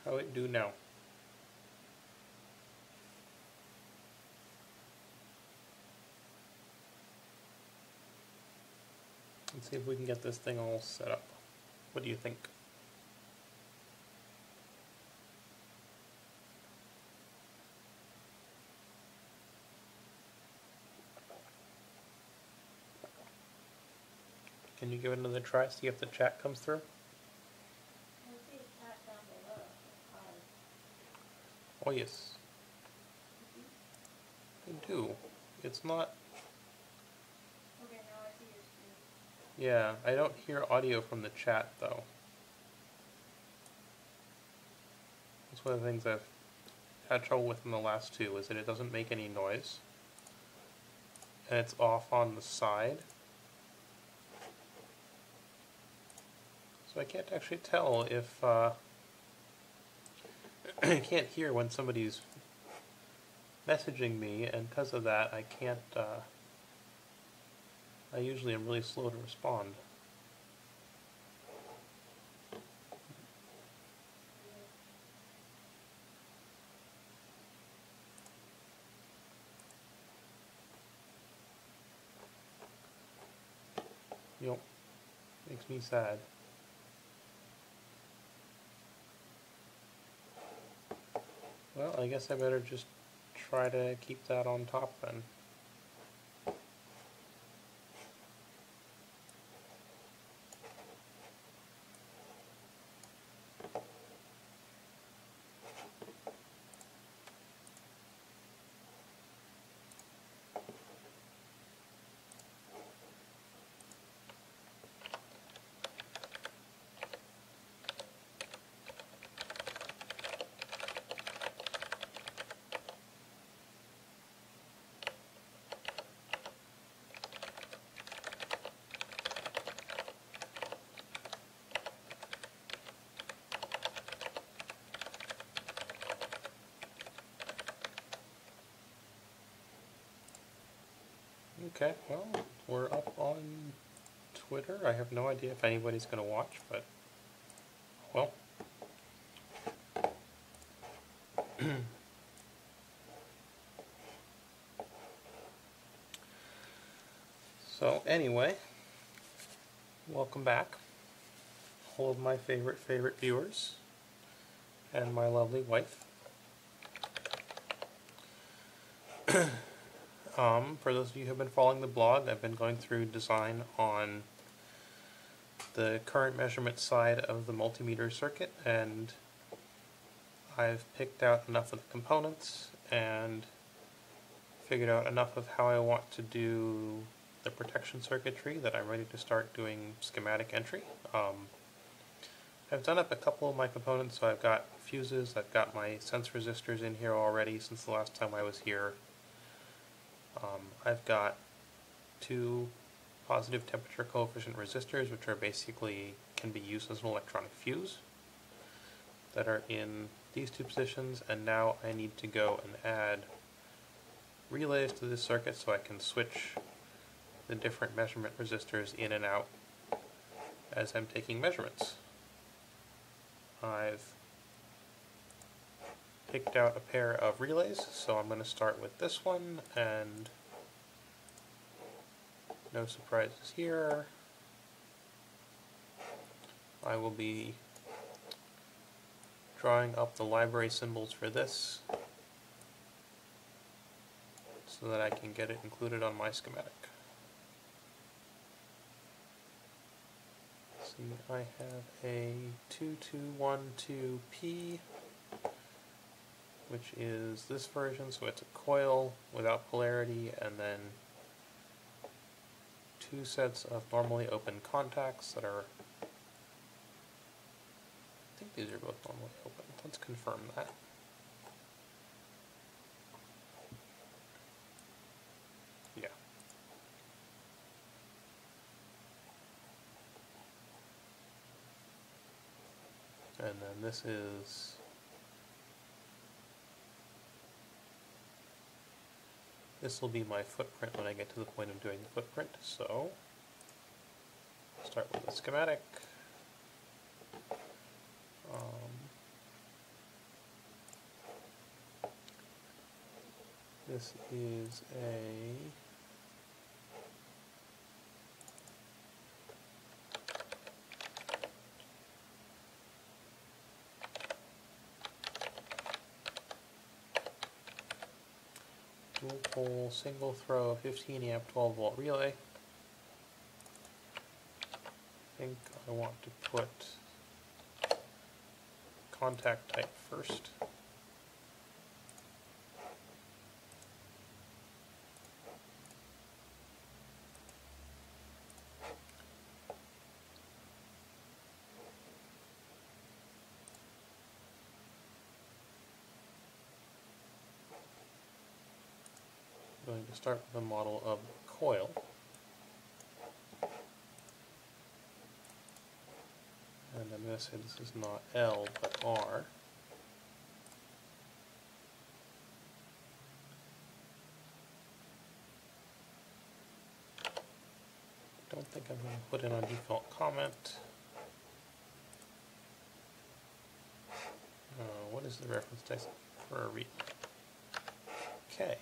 How it do now? Let's see if we can get this thing all set up. What do you think? Can you give it another try, see if the chat comes through? I see a chat down below. Hi. Oh yes. I do. It's not... Okay, now I see your screen. Yeah, I don't hear audio from the chat though. That's one of the things I've had trouble with in the last two, is that it doesn't make any noise. And it's off on the side. So I can't actually tell if... I can't hear when somebody's messaging me, and because of that I can't... I usually am really slow to respond. Yep. Makes me sad. Well, I guess I better just try to keep that on top then. Okay, well, we're up on Twitter. I have no idea if anybody's going to watch, but, well. So, anyway, welcome back, all of my favorite viewers, and my lovely wife. For those of you who have been following the blog, I've been going through design on the current measurement side of the multimeter circuit, and I've picked out enough of the components and figured out enough of how I want to do the protection circuitry that I'm ready to start doing schematic entry. I've done up a couple of my components, so I've got fuses, I've got my sense resistors in here already since the last time I was here. I've got two positive temperature coefficient resistors, which are basically can be used as an electronic fuse, that are in these two positions, and now I need to go and add relays to this circuit so I can switch the different measurement resistors in and out as I'm taking measurements. I've picked out a pair of relays, so I'm going to start with this one, and no surprises here. I will be drawing up the library symbols for this so that I can get it included on my schematic. See, I have a 2212P, which is this version, so it's a coil without polarity, and then two sets of normally open contacts that are, I think these are both normally open. Let's confirm that. Yeah. And then this is this will be my footprint when I get to the point of doing the footprint. So start with the schematic. This is a dual pole single throw 15 amp 12 volt relay. I think I want to put contact type first. I'm going to start with a model of the coil. And I'm going to say this is not L, but R. Don't think I'm going to put in a default comment. What is the reference text for a read? Okay.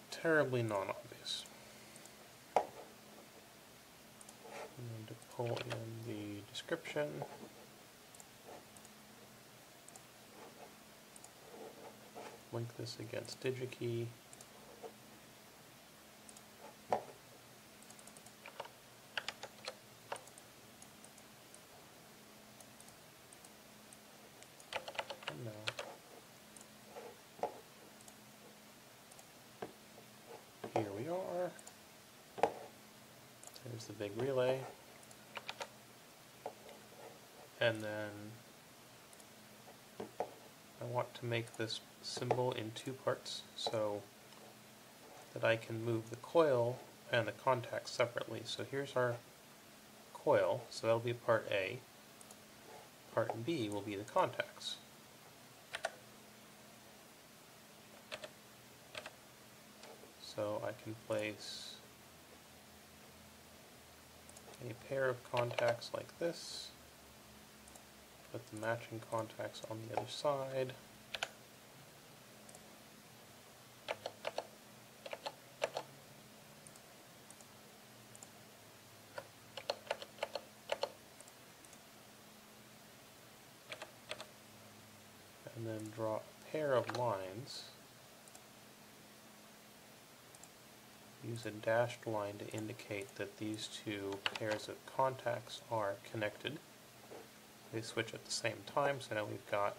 Terribly non-obvious. I'm going to pull in the description. Link this against DigiKey. Here we are. There's the big relay. And then I want to make this symbol in two parts so that I can move the coil and the contacts separately. So here's our coil, so that'll be part A. Part B will be the contacts. So I can place a pair of contacts like this, put the matching contacts on the other side, and then draw a pair of lines. Use a dashed line to indicate that these two pairs of contacts are connected. They switch at the same time, so now we've got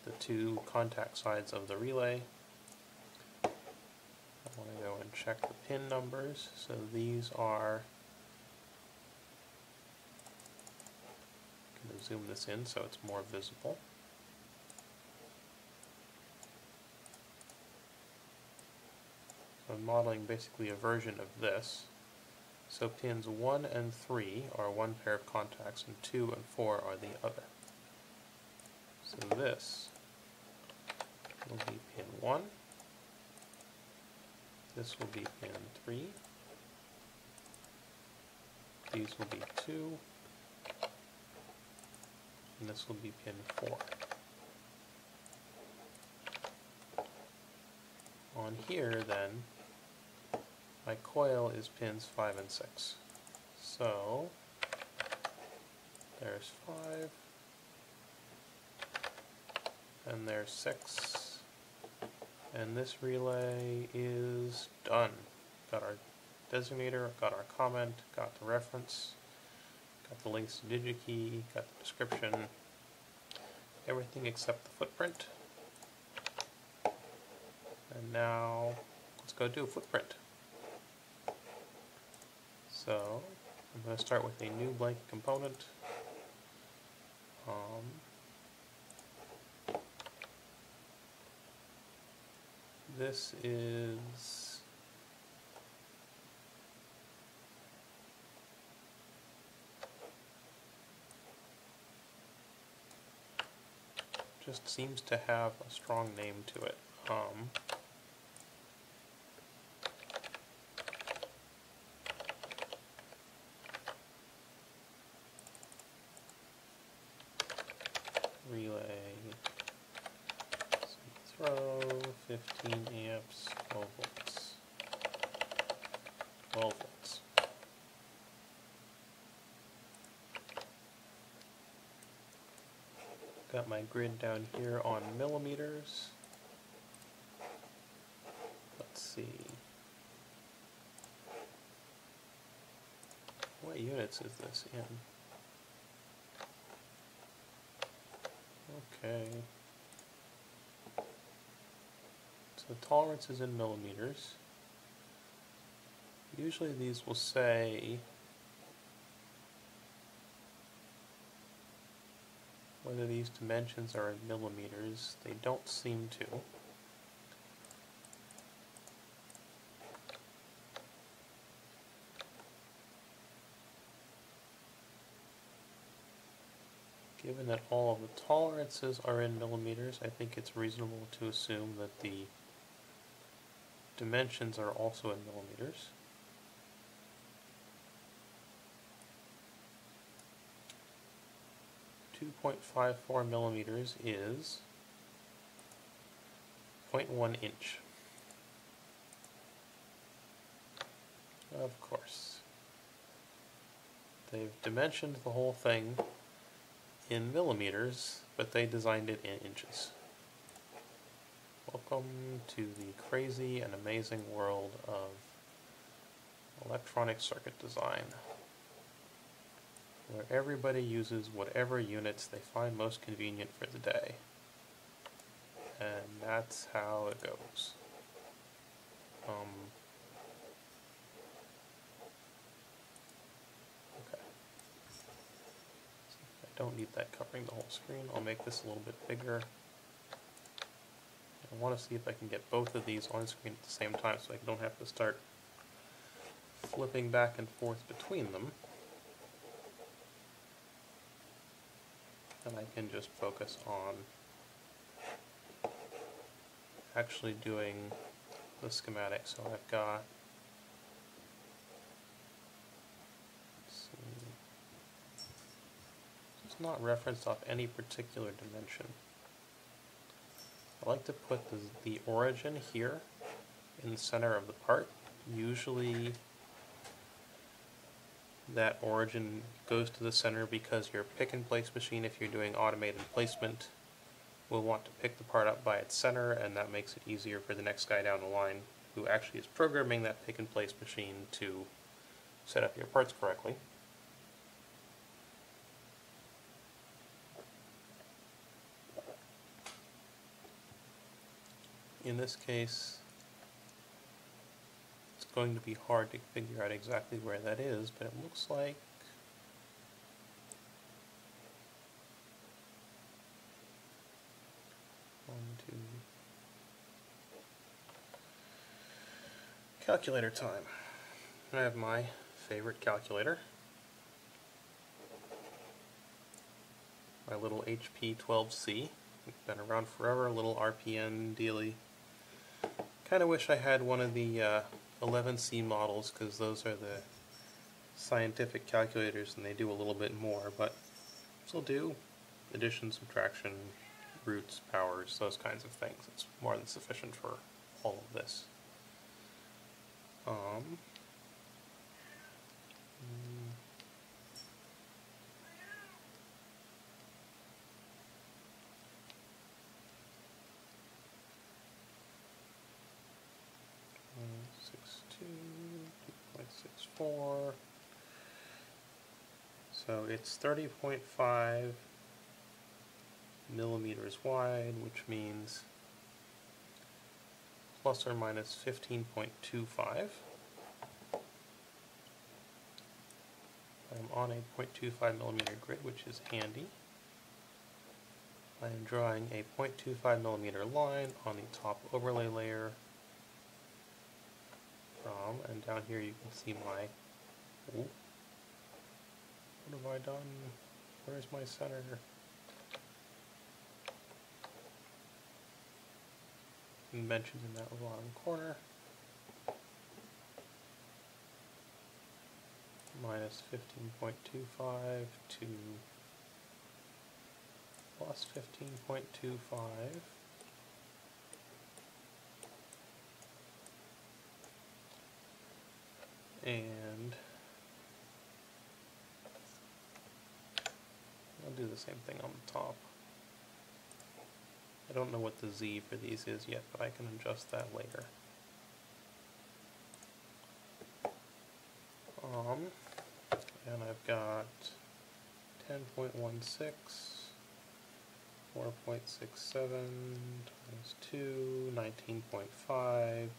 the two contact sides of the relay. I want to go and check the pin numbers. So these are, I'm going to zoom this in so it's more visible. I'm modeling basically a version of this. So pins 1 and 3 are one pair of contacts, and 2 and 4 are the other. So this will be pin 1, this will be pin 3, these will be 2, and this will be pin 4. On here then, my coil is pins 5 and 6. So there's 5, and there's 6, and this relay is done. Got our designator, got our comment, got the reference, got the links to DigiKey, got the description, everything except the footprint. And now let's go do a footprint. So I'm going to start with a new blank component. This is just seems to have a strong name to it. Relay 15 amps, 12 volts. 12 volts. Got my grid down here on millimeters. Let's see. What units is this in? Okay. So the tolerance is in millimeters. Usually these will say whether these dimensions are in millimeters. They don't seem to. Given that all of the tolerances are in millimeters, I think it's reasonable to assume that the dimensions are also in millimeters. .54 millimeters is 0.1 inch. Of course. They've dimensioned the whole thing in millimeters, but they designed it in inches. Welcome to the crazy and amazing world of electronic circuit design, where everybody uses whatever units they find most convenient for the day. And that's how it goes. Okay. I don't need that covering the whole screen. I'll make this a little bit bigger. I want to see if I can get both of these on screen at the same time so I don't have to start flipping back and forth between them. And I can just focus on actually doing the schematic. So I've got, let's see, it's not referenced off any particular dimension. I like to put the origin here in the center of the part. Usually that origin goes to the center because your pick and place machine, if you're doing automated placement, will want to pick the part up by its center, and that makes it easier for the next guy down the line who actually is programming that pick and place machine to set up your parts correctly. In this case, it's going to be hard to figure out exactly where that is, but it looks like calculator time. I have my favorite calculator, my little HP 12C. It's been around forever, a little RPN dealy. Kind of wish I had one of the 11C models, because those are the scientific calculators and they do a little bit more, but still do addition, subtraction, roots, powers, those kinds of things. It's more than sufficient for all of this. 2.64. So it's 30.5 millimeters wide, which means plus or minus 15.25. I'm on a 0.25 millimeter grid, which is handy. I am drawing a 0.25 millimeter line on the top overlay layer from, and down here you can see my, what have I done? Where's my center? Mentioned in that bottom corner. Minus 15.25 to plus 15.25. And I'll do the same thing on the top. I don't know what the Z for these is yet, but I can adjust that later. And I've got 10.16, 4.67 times 2, 19.5.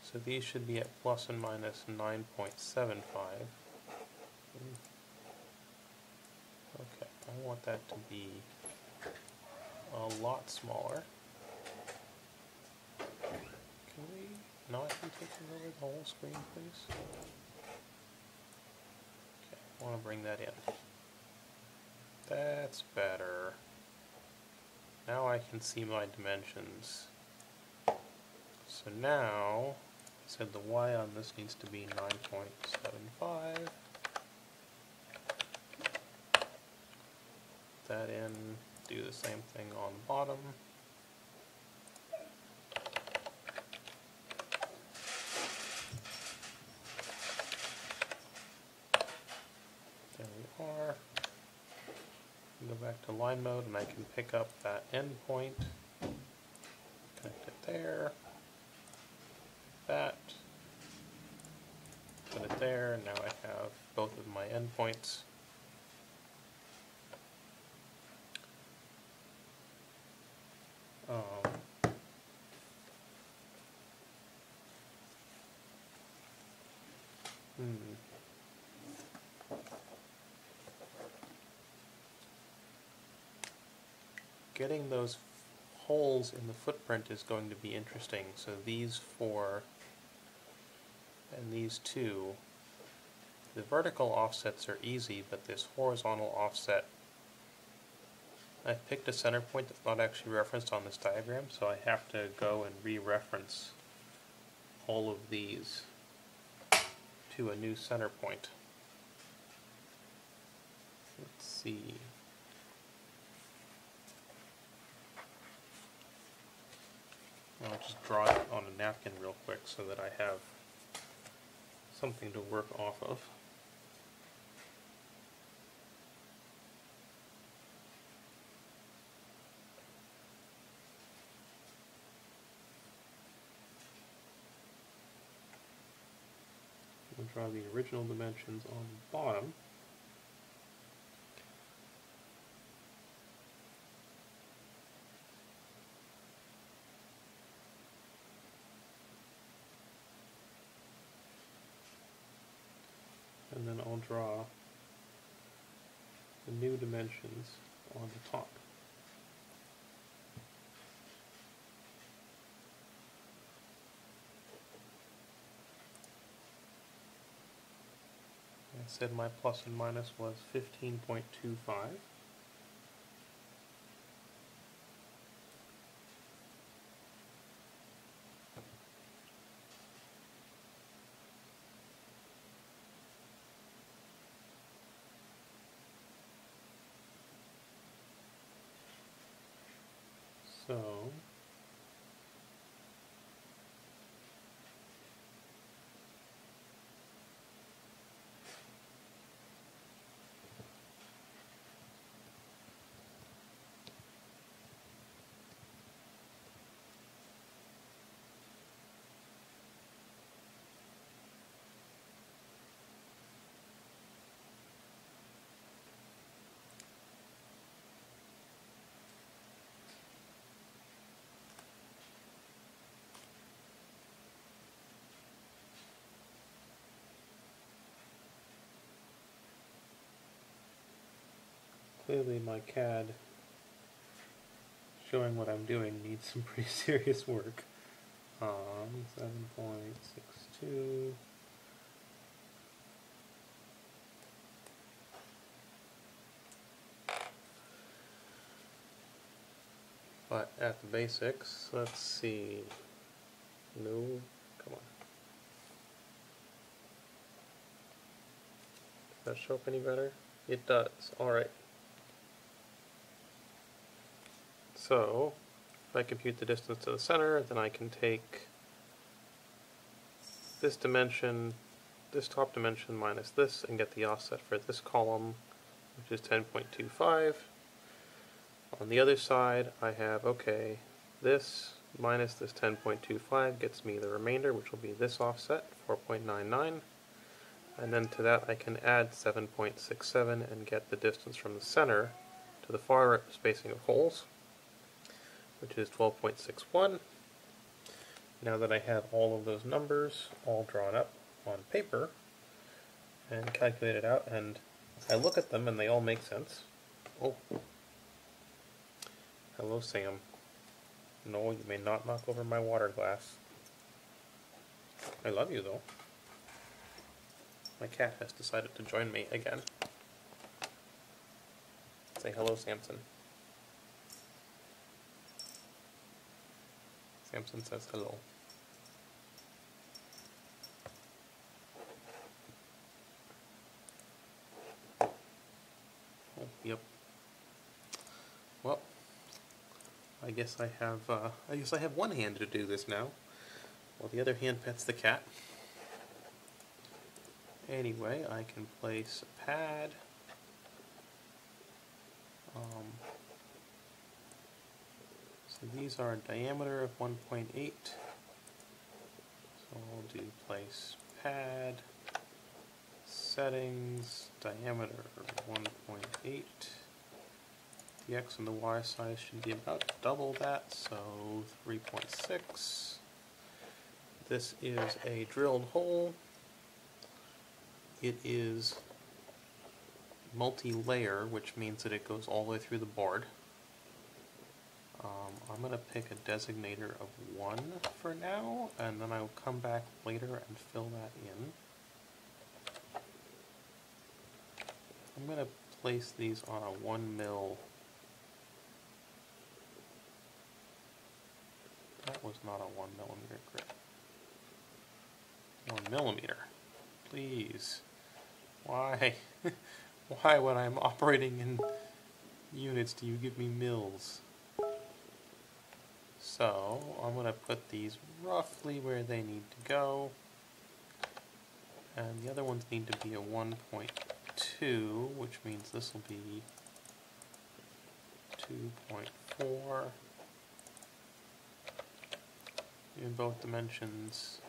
So these should be at plus and minus 9.75. Okay, I want that to be a lot smaller. Can we not be taking over the whole screen, please? Okay, I want to bring that in. That's better. Now I can see my dimensions. So now, I said the Y on this needs to be 9.75. That in, do the same thing on the bottom. There we are. Go back to line mode and I can pick up that endpoint, connect it there, that, put it there, and now I have both of my endpoints. Getting those holes in the footprint is going to be interesting. So these 4 and these 2, the vertical offsets are easy, but this horizontal offset, I picked a center point that's not actually referenced on this diagram, so I have to go and re-reference all of these to a new center point. Let's see. I'll just draw it on a napkin real quick so that I have something to work off of. We'll draw the original dimensions on the bottom. And then I'll draw the new dimensions on the top. I said my plus and minus was 15.25. So clearly my CAD showing what I'm doing needs some pretty serious work. 7.62. But at the basics, let's see. No, come on. Does that show up any better? It does. Alright. So, if I compute the distance to the center, then I can take this dimension this top dimension minus this and get the offset for this column, which is 10.25. On the other side, I have, okay, this minus this 10.25 gets me the remainder, which will be this offset, 4.99. And then to that I can add 7.67 and get the distance from the center to the far spacing of holes, which is 12.61. Now that I have all of those numbers all drawn up on paper and calculated out, and I look at them and they all make sense. Oh, hello Sam. No, you may not knock over my water glass. I love you though. My cat has decided to join me again. Say hello, Samson. Samson says hello. Oh, yep. Well, I guess I have one hand to do this now, while the other hand pets the cat. Anyway, I can place a pad. So these are a diameter of 1.8. So I'll do place pad, settings, diameter 1.8. The x and the y size should be about double that, so 3.6. This is a drilled hole. It is multi-layer, which means that it goes all the way through the board. I'm going to pick a designator of 1 for now, and then I'll come back later and fill that in. I'm going to place these on a 1 mil. That was not a 1 millimeter grit. 1 millimeter. Please. Why? Why, when I'm operating in units, do you give me mils? So, I'm going to put these roughly where they need to go. And the other ones need to be a 1.2, which means this will be 2.4 in both dimensions.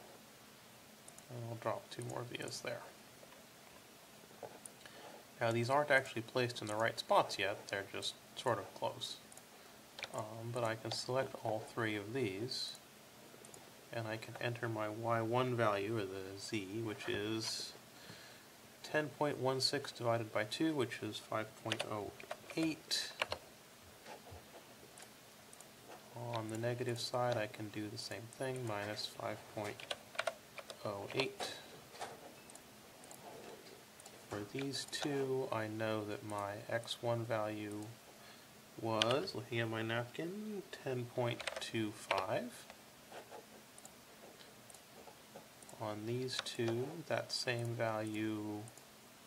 And I'll drop 2 more vias there. Now these aren't actually placed in the right spots yet, they're just sort of close. But I can select all 3 of these, and I can enter my y1 value, or the z, which is 10.16 divided by 2, which is 5.08. On the negative side, I can do the same thing, minus 5.08. For these two, I know that my x1 value was, looking at my napkin, 10.25. On these two, that same value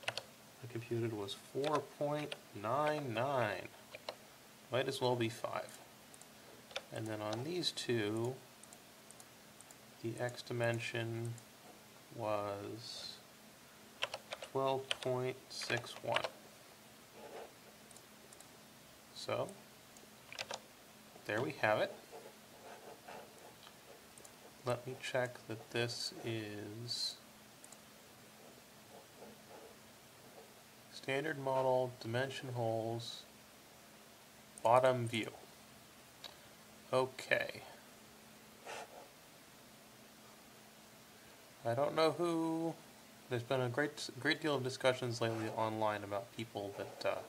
I computed was 4.99. Might as well be 5. And then on these two, the x dimension was 12.61. So, there we have it. Let me check that this is standard model, dimension holes, bottom view. Okay. I don't know who. There's been a great deal of discussions lately online about people that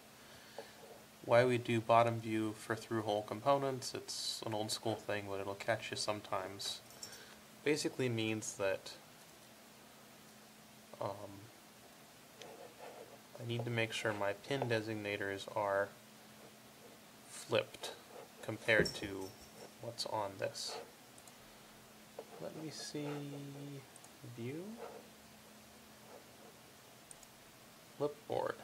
why we do bottom view for through-hole components. It's an old school thing, but it'll catch you sometimes. Basically means that I need to make sure my pin designators are flipped compared to what's on this. Let me see, view, flipboard.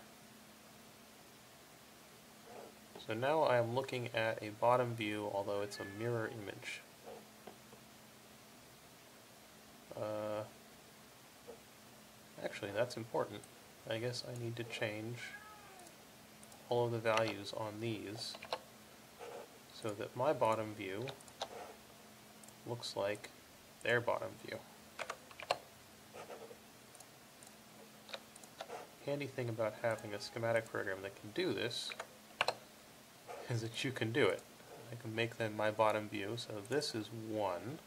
So now I am looking at a bottom view, although it's a mirror image. Actually, that's important. I guess I need to change all of the values on these so that my bottom view looks like their bottom view. Handy thing about having a schematic program that can do this is that you can do it. I can make them my bottom view, so this is 1,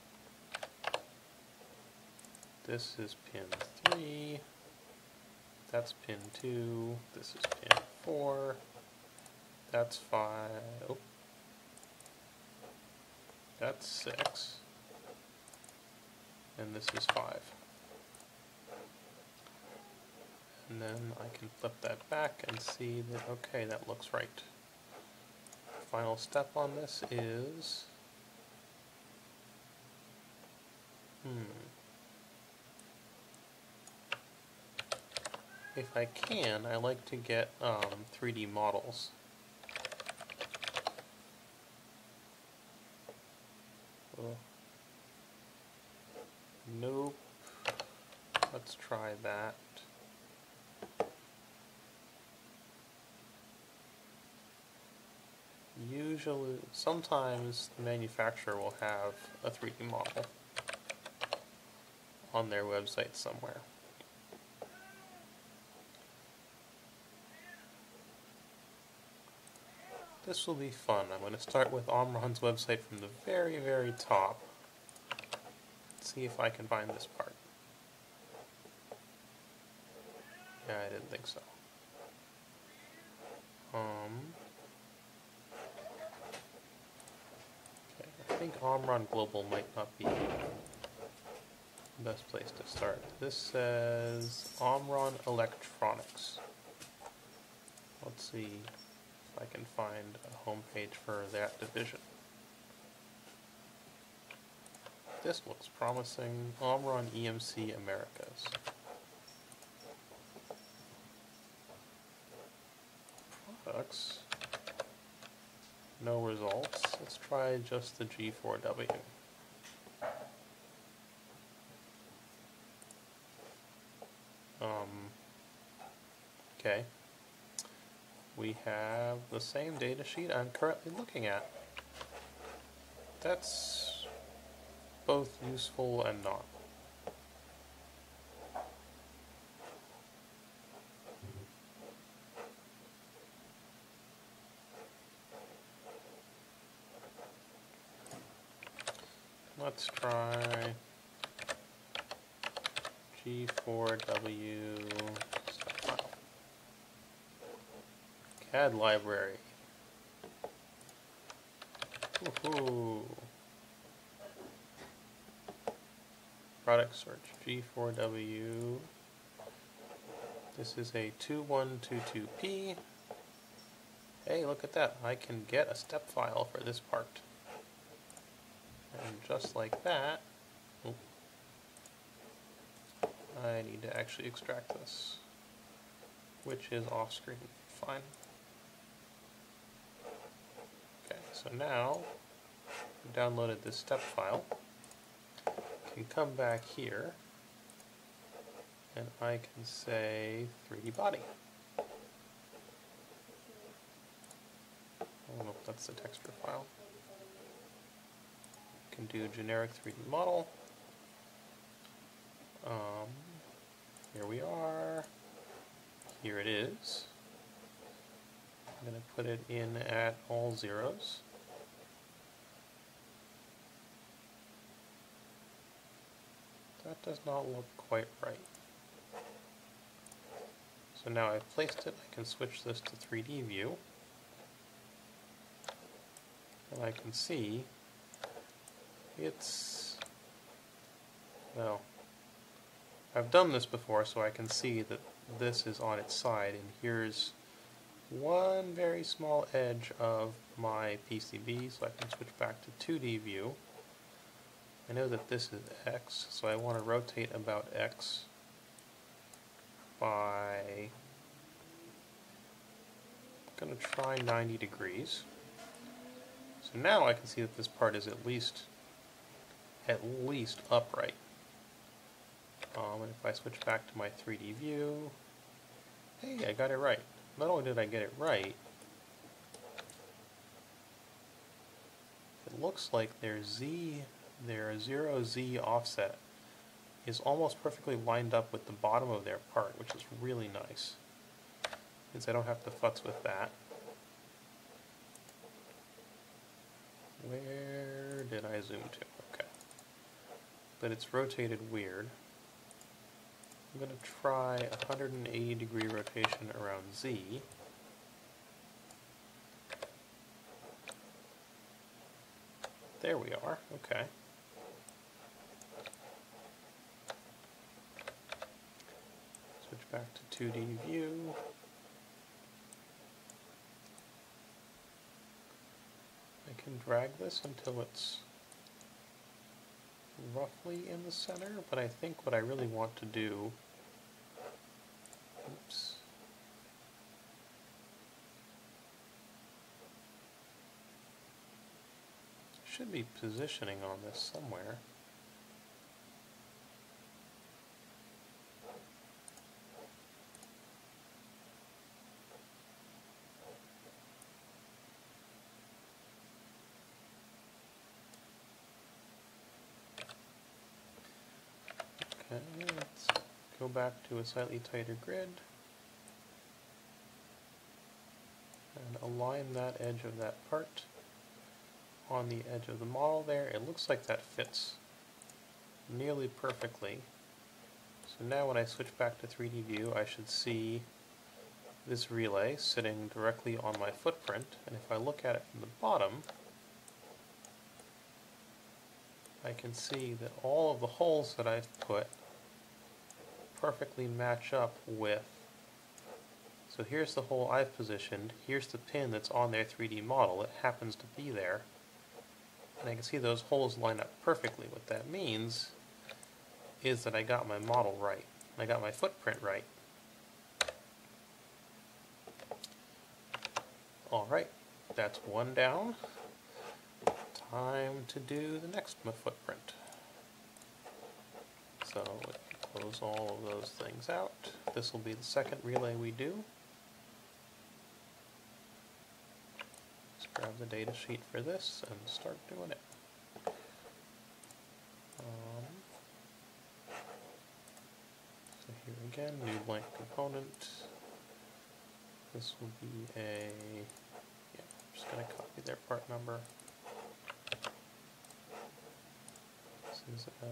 this is pin 3, that's pin 2, this is pin 4, that's 5, oh, that's 6, and this is 5. And then I can flip that back and see that, okay, that looks right. Final step on this is, if I can, I like to get 3D models. Oh. Nope. Let's try that. Usually, sometimes the manufacturer will have a 3D model on their website somewhere. This will be fun. I'm going to start with Omron's website from the very, very top. Let's see if I can find this part. Yeah, I didn't think so. Okay, I think Omron Global might not be the best place to start. This says Omron Electronics. Let's see if I can find a home page for that division. This looks promising. Omron EMC Americas. Products. No results. Let's try just the G4W. Okay. We have the same data sheet I'm currently looking at. That's both useful and not. Let's try G4W file. CAD library. Woohoo! Product search G4W. This is a 2122P. Hey, look at that. I can get a step file for this part. And just like that, I need to actually extract this, which is off screen. Fine. Okay, so now I've downloaded this step file. I can come back here and I can say 3D body. Oh no, that's the texture file. Can do generic 3D model. Here we are. Here it is. I'm going to put it in at all zeros. That does not look quite right. So now I've placed it, I can switch this to 3D view. And I can see it's, well, I've done this before, so I can see that this is on its side, and here's one very small edge of my PCB, so I can switch back to 2D view. I know that this is X, so I want to rotate about X by, I'm going to try 90 degrees. So now I can see that this part is at least upright. And if I switch back to my 3D view, hey, I got it right. Not only did I get it right, it looks like their 0Z offset is almost perfectly lined up with the bottom of their part, which is really nice. Means I don't have to futz with that. Where did I zoom to? Okay. But it's rotated weird. I'm going to try a 180-degree rotation around Z. There we are. Okay. Switch back to 2D view. I can drag this until it's roughly in the center, but I think what I really want to do, oops, should be positioning on this somewhere. Okay, let's go back to a slightly tighter grid and align that edge of that part on the edge of the model there. It looks like that fits nearly perfectly. So now when I switch back to 3D view, I should see this relay sitting directly on my footprint, and if I look at it from the bottom, I can see that all of the holes that I've put perfectly match up with. So here's the hole I've positioned, here's the pin that's on their 3D model, it happens to be there, and I can see those holes line up perfectly. What that means is that I got my model right, I got my footprint right. Alright, that's one down. Time to do the next footprint. So close all of those things out. This will be the second relay we do. Let's grab the data sheet for this and start doing it. So here again, new blank component. This will be a, yeah, I'm just going to copy their part number. This is a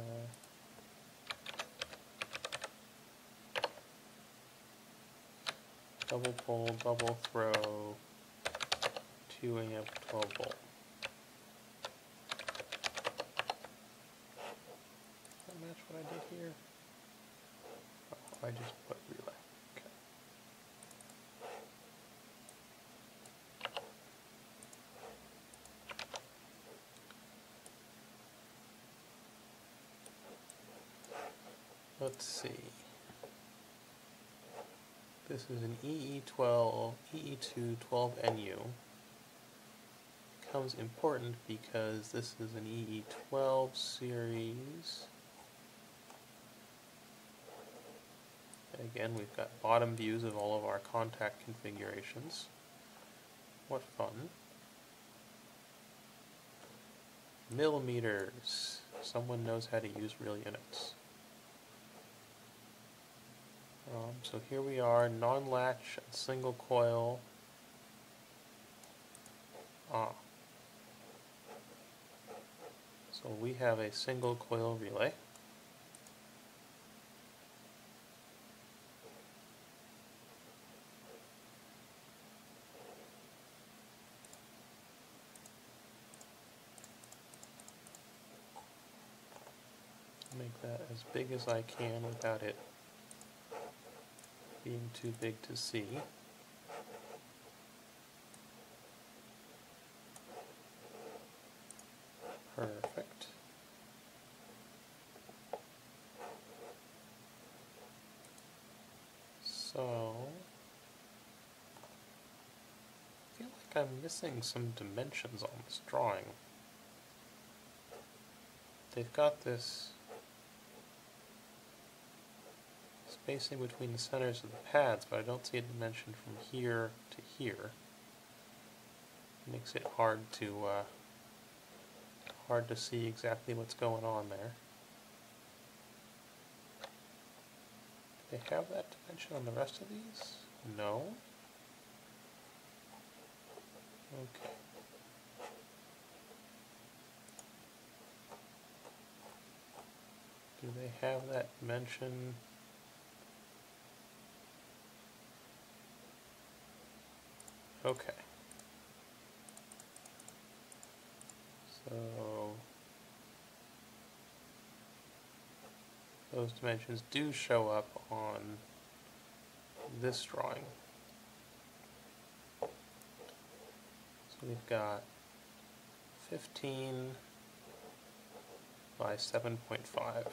double pole, double throw, 2 amp, 12 volt. Does that match what I did here? Oh, I just put relay. Okay. Let's see. This is an EE2 12NU. Becomes important because this is an EE12 series. And again, we've got bottom views of all of our contact configurations. What fun. Millimeters. Someone knows how to use real units. So here we are, non-latch, single coil. So we have a single coil relay. Make that as big as I can without it being too big to see. Perfect. So, I feel like I'm missing some dimensions on this drawing. They've got this spacing between the centers of the pads, but I don't see a dimension from here to here. It makes it hard to see exactly what's going on there. Do they have that dimension on the rest of these? No. Okay. Do they have that dimension? Okay. So those dimensions do show up on this drawing. So we've got 15 by 7.5.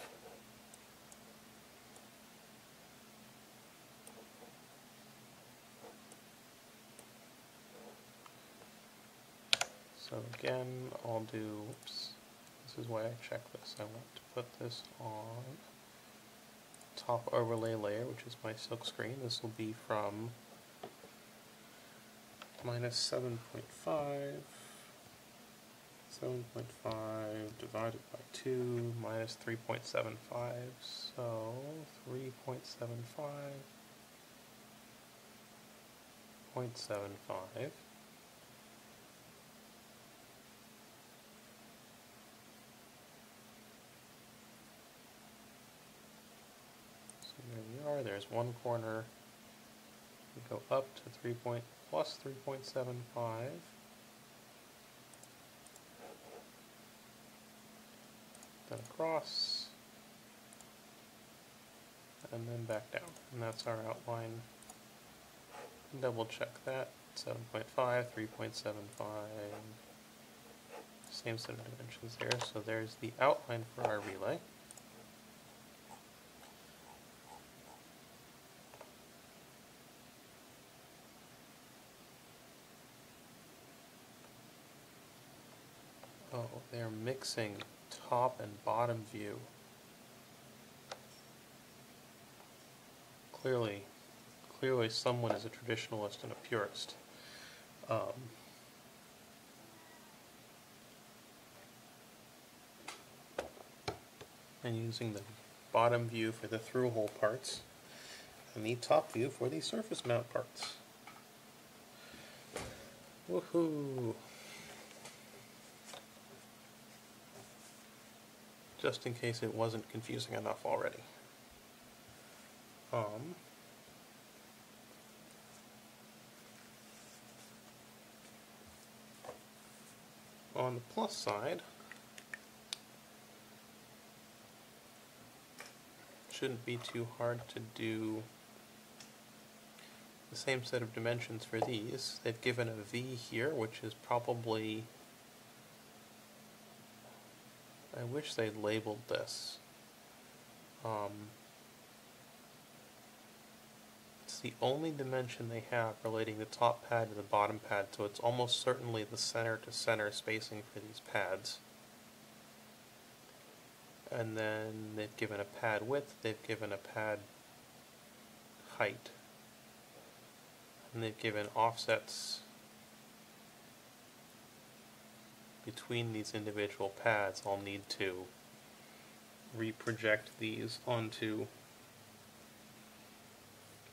So again, I'll do, oops, this is why I check this. I want to put this on top overlay layer, which is my silk screen. This will be from minus 7.5 divided by 2 minus 3.75, so 3.75.75. There we are. There's one corner. We go up to plus 3.75. Then across. And then back down. And that's our outline. Double check that. 7.5, 3.75. Same set of dimensions there. So there's the outline for our relay. Oh, they're mixing top and bottom view. Clearly someone is a traditionalist and a purist. And using the bottom view for the through-hole parts, and the top view for the surface mount parts. Woohoo! Just in case it wasn't confusing enough already. On the plus side, shouldn't be too hard to do the same set of dimensions for these. They've given a V here, which is probably, I wish they'd labeled this. It's the only dimension they have relating the top pad to the bottom pad, so it's almost certainly the center to center spacing for these pads. And then they've given a pad width, they've given a pad height, and they've given offsets between these individual pads. I'll need to reproject these onto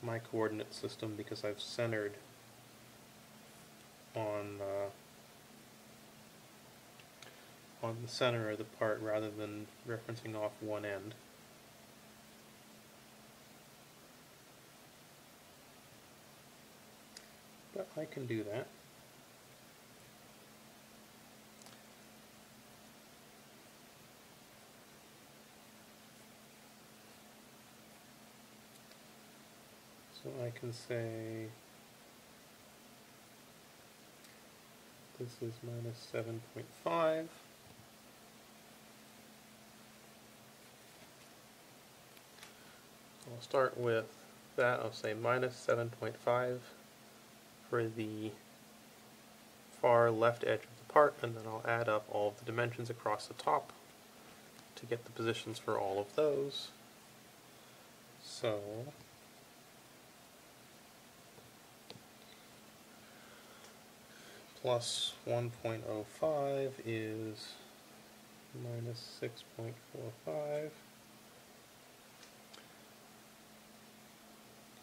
my coordinate system because I've centered on the center of the part rather than referencing off one end. But I can do that. So I can say this is minus 7.5. I'll start with that. I'll say minus 7.5 for the far left edge of the part, and then I'll add up all of the dimensions across the top to get the positions for all of those. So plus 1.05 is minus 6.45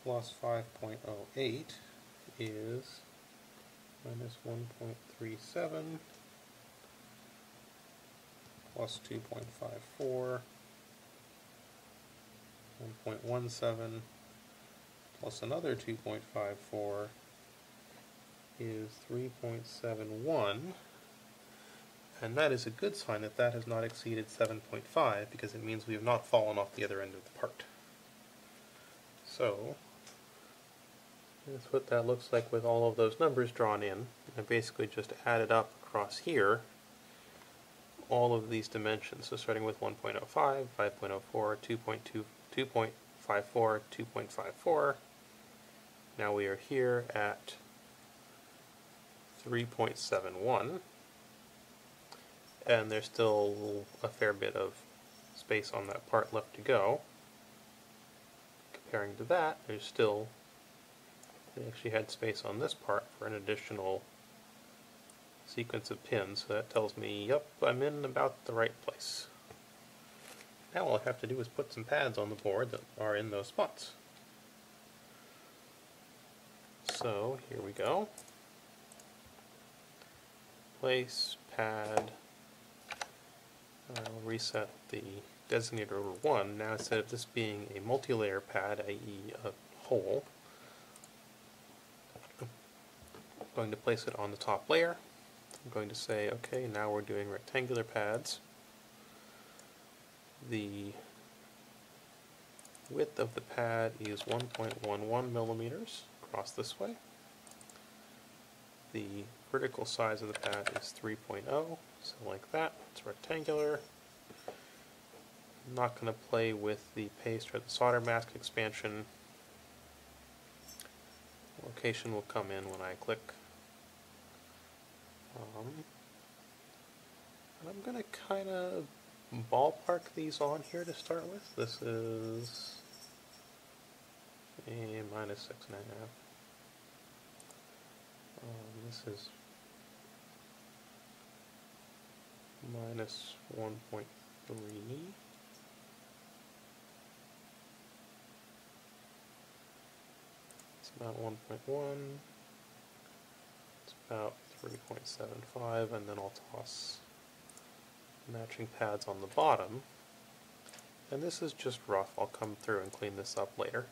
plus 5.08 is minus 1.37 plus 2.54, 1.17 plus another 2.54 is 3.71, and that is a good sign that that has not exceeded 7.5 because it means we have not fallen off the other end of the part. So that's what that looks like with all of those numbers drawn in. I basically just added up across here all of these dimensions. So starting with 1.05, 5.04, 2.2, 2.54, 2.54. Now we are here at 3.71, and there's still a fair bit of space on that part left to go. Comparing to that, there's still, we actually had space on this part for an additional sequence of pins, so that tells me, yep, I'm in about the right place. Now all I have to do is put some pads on the board that are in those spots. So here we go. Place, pad, I'll reset the designator over 1. Now instead of this being a multi-layer pad, i.e. a hole, I'm going to place it on the top layer. I'm going to say, okay, now we're doing rectangular pads. The width of the pad is 1.11 millimeters across this way. The vertical size of the pad is 3.0, so like that. It's rectangular. I'm not going to play with the paste or the solder mask expansion. Location will come in when I click. And I'm going to kind of ballpark these on here to start with. This is a minus 6.5. This is minus 1.3. It's about 1.1. It's about 3.75, and then I'll toss matching pads on the bottom. And this is just rough. I'll come through and clean this up later.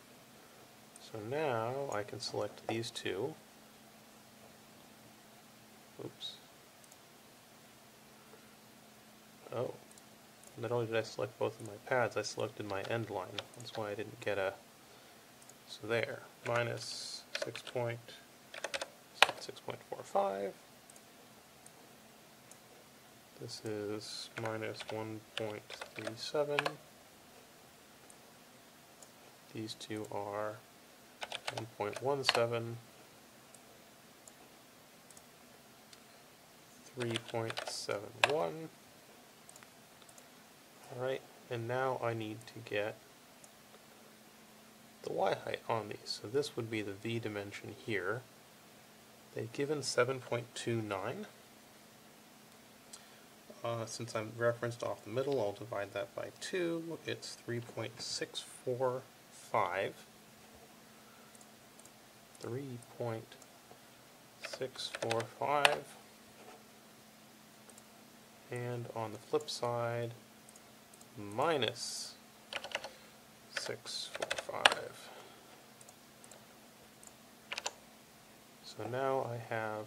So now I can select these two. Oops. Oh. Not only did I select both of my pads, I selected my end line. That's why I didn't get a... So there. Minus 6.45. This is minus 1.37. These two are 1.17. 3.71. Alright, and now I need to get the Y height on these. So this would be the V dimension here. They've given 7.29. Since I'm referenced off the middle, I'll divide that by 2. It's 3.645. 3.645. And on the flip side, minus 645. So now I have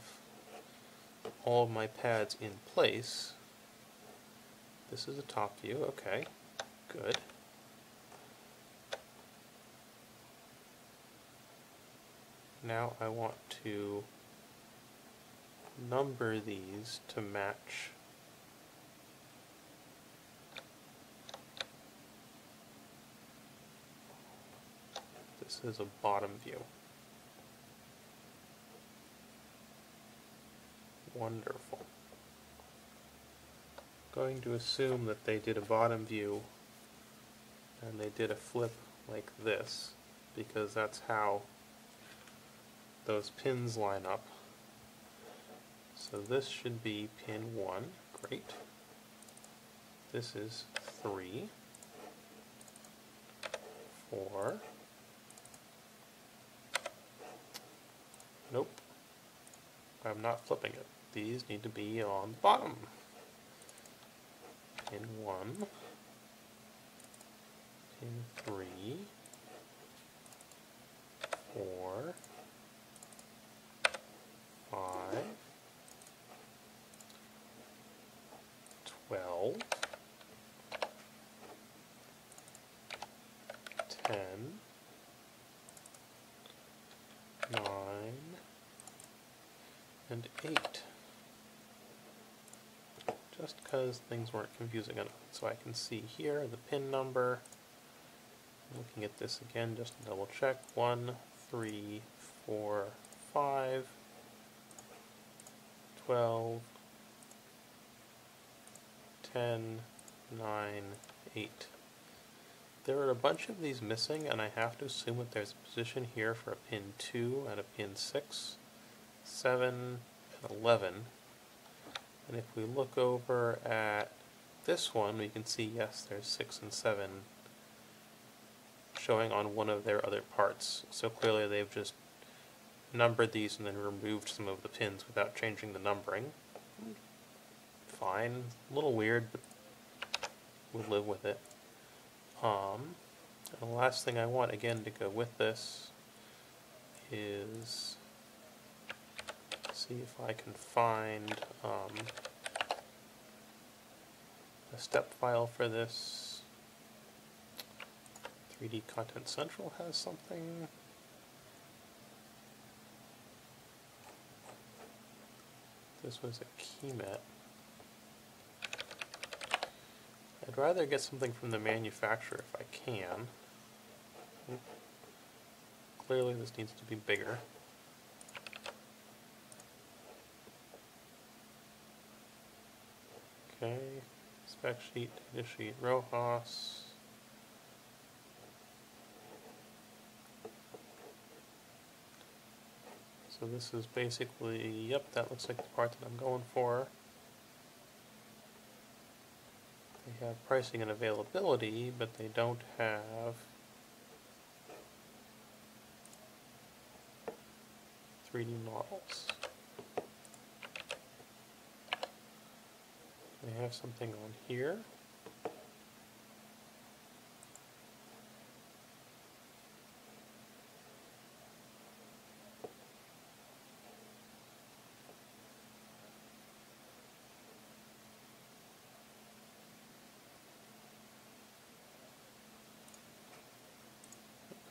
all of my pads in place. This is a top view, okay, good. Now I want to number these to match this is a bottom view. Wonderful. Going to assume that they did a bottom view and they did a flip like this, because that's how those pins line up. So this should be pin 1, great. This is 3, 4, nope, I'm not flipping it. These need to be on the bottom. Pin 1, pin 3, 4, 5, 12, 10, 9, and 8. Just because things weren't confusing enough. So I can see here the pin number. Looking at this again just to double check. 1, 3, 4, 5, 12, 10, 9, 8. There are a bunch of these missing, and I have to assume that there's a position here for a pin 2 and a pin 6, 7, and 11. And if we look over at this one, we can see, yes, there's 6 and 7 showing on one of their other parts. So clearly they've just numbered these and then removed some of the pins without changing the numbering. Fine. A little weird, but we'll live with it. And the last thing I want, again, to go with this is see if I can find a step file for this. 3D Content Central has something. This was a keymet. I'd rather get something from the manufacturer if I can. Clearly this needs to be bigger. Okay, spec sheet, data sheet, Rojas. So this is basically, yep, that looks like the part that I'm going for. They have pricing and availability, but they don't have 3D models. They have something on here.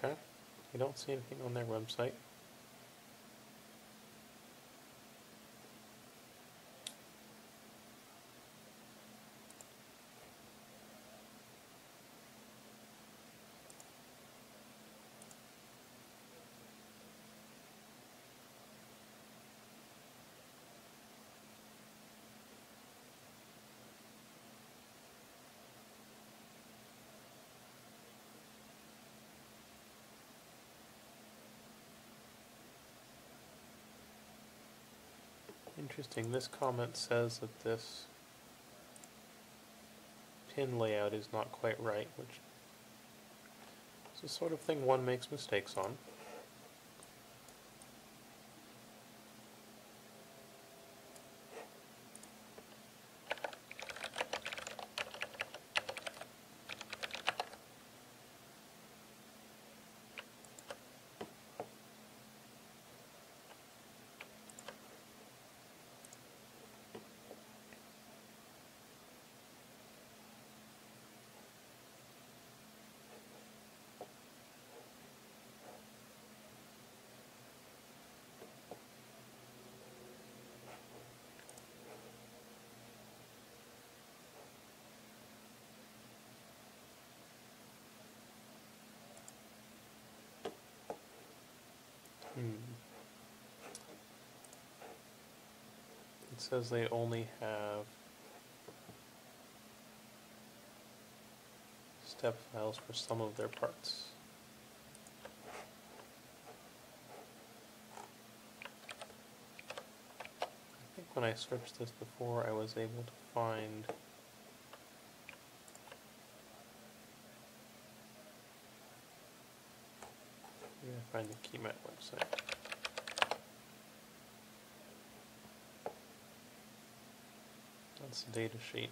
Okay, I don't see anything on their website. Interesting, this comment says that this pin layout is not quite right, which is the sort of thing one makes mistakes on. It says they only have step files for some of their parts. when I searched this before, I was able to find the KeyMat website. That's the data sheet.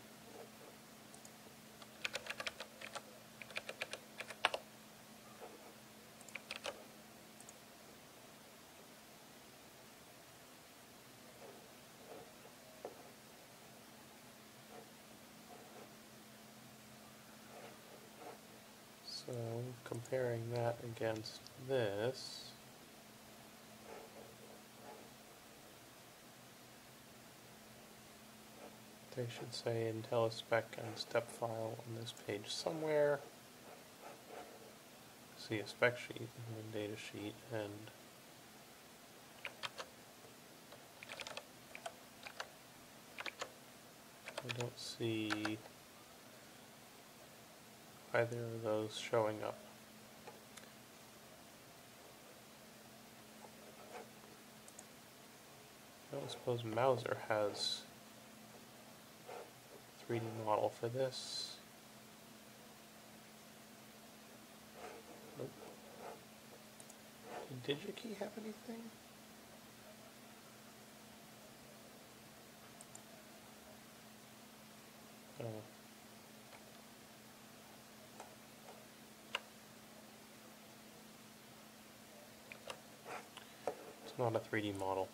So, comparing that against this, they should say IntelliSpec and step file on this page somewhere. See a spec sheet and a data sheet, and I don't see either of those showing up. I don't suppose Mauser has a 3D model for this. Nope. Did DigiKey have anything? Oh. It's not a 3D model.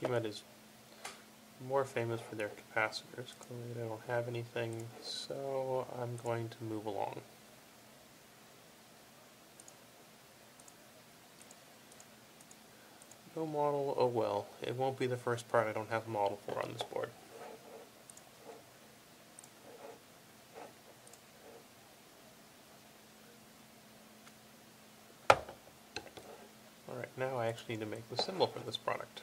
KeyMat is more famous for their capacitors. Clearly they don't have anything, so I'm going to move along. No model, oh well. It won't be the first part I don't have a model for on this board. Alright, now I actually need to make the symbol for this product.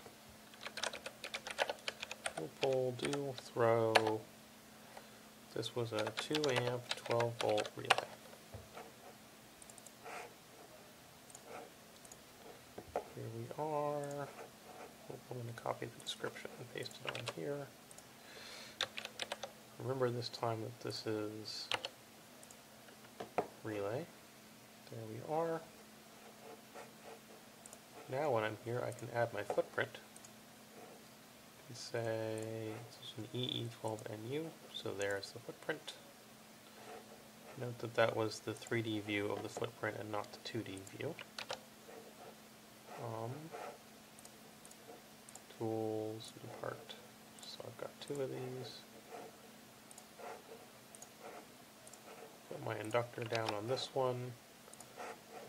Pull, do, throw. This was a 2 amp, 12 volt relay. Here we are. I'm going to copy the description and paste it on here. Remember this time that this is relay. There we are. Now when I'm here, I can add my footprint. I can say it's an EE12NU, so there's the footprint. Note that that was the 3D view of the footprint and not the 2D view. Tools, new part. So I've got 2 of these. Put my inductor down on this one.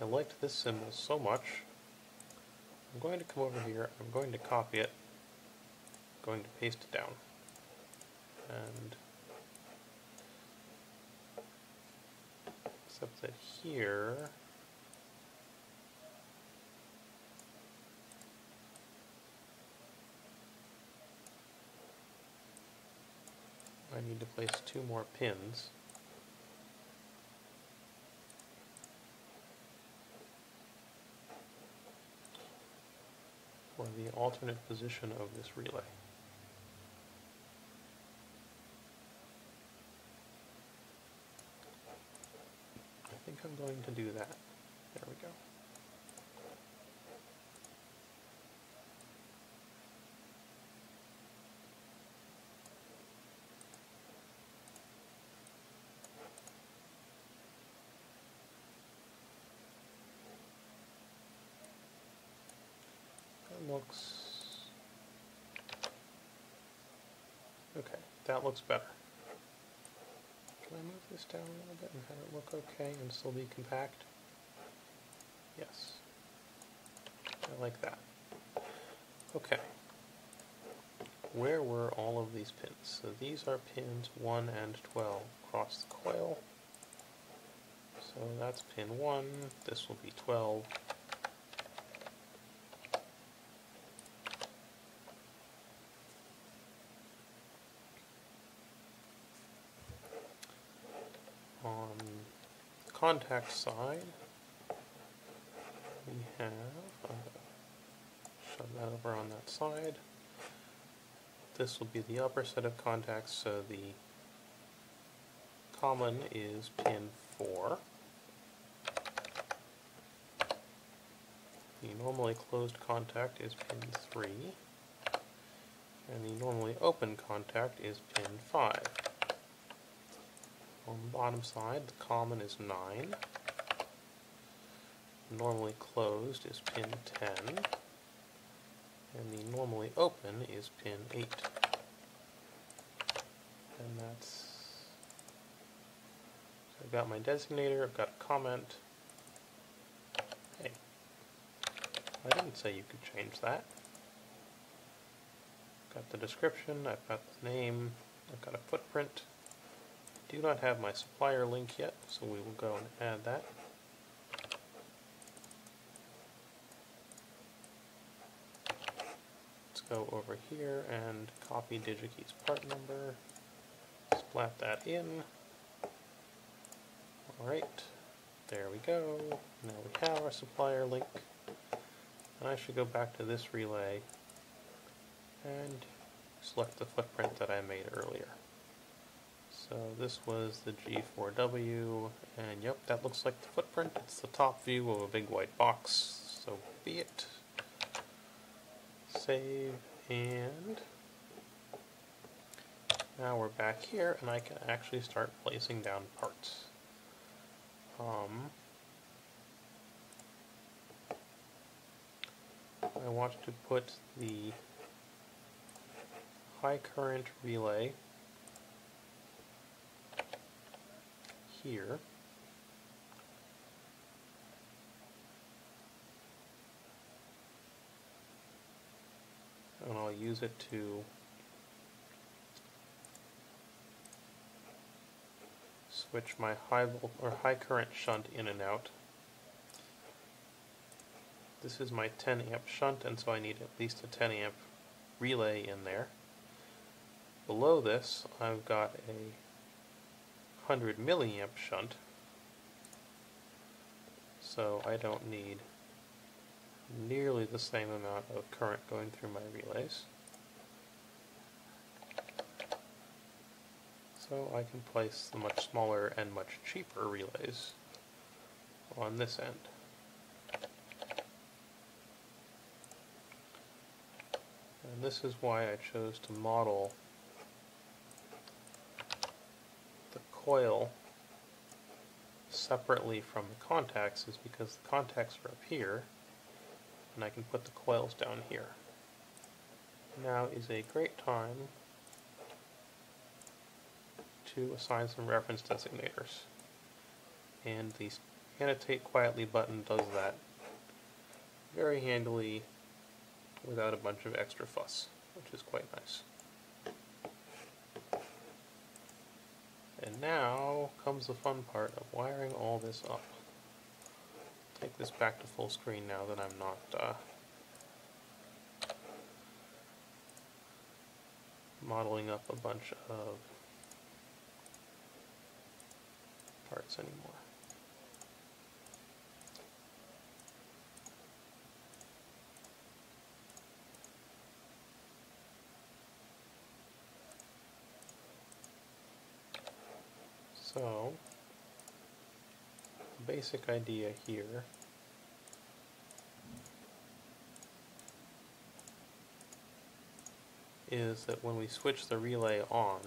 I liked this symbol so much. I'm going to come over here, I'm going to copy it, I'm going to paste it down. And except that here I need to place 2 more pins. For the alternate position of this relay. I think I'm going to do that. There we go. Looks okay. That looks better. Can I move this down a little bit and have it look okay and still be compact? Yes. I like that. Okay. Where were all of these pins? So these are pins 1 and 12 across the coil. So that's pin 1. This will be 12. contact side, we have, shove that over on that side. This will be the upper set of contacts, so the common is pin 4. The normally closed contact is pin 3. And the normally open contact is pin 5. On the bottom side, the common is 9. Normally closed is pin 10. And the normally open is pin 8. And that's... So I've got my designator, I've got a comment. Hey, I didn't say you could change that. Got the description, I've got the name, I've got a footprint. Do not have my supplier link yet, so we will go and add that. Let's go over here and copy DigiKey's part number, splat that in. Alright, there we go. Now we have our supplier link. And I should go back to this relay and select the footprint that I made earlier. So this was the G4W, and yep, that looks like the footprint. It's the top view of a big white box, so be it. Save, and now we're back here, and I can actually start placing down parts. I want to put the high current relay here. And I'll use it to switch my high current shunt in and out. This is my 10 amp shunt, and so I need at least a 10 amp relay in there. Below this, I've got a 100 milliamp shunt, so I don't need nearly the same amount of current going through my relays. So I can place the much smaller and much cheaper relays on this end. And this is why I chose to model the coil separately from the contacts, is because the contacts are up here and I can put the coils down here. Now is a great time to assign some reference designators, and the annotate quietly button does that very handily without a bunch of extra fuss, which is quite nice. And now comes the fun part of wiring all this up. Take this back to full screen now that I'm not modeling up a bunch of parts anymore. So, the basic idea here is that when we switch the relay on,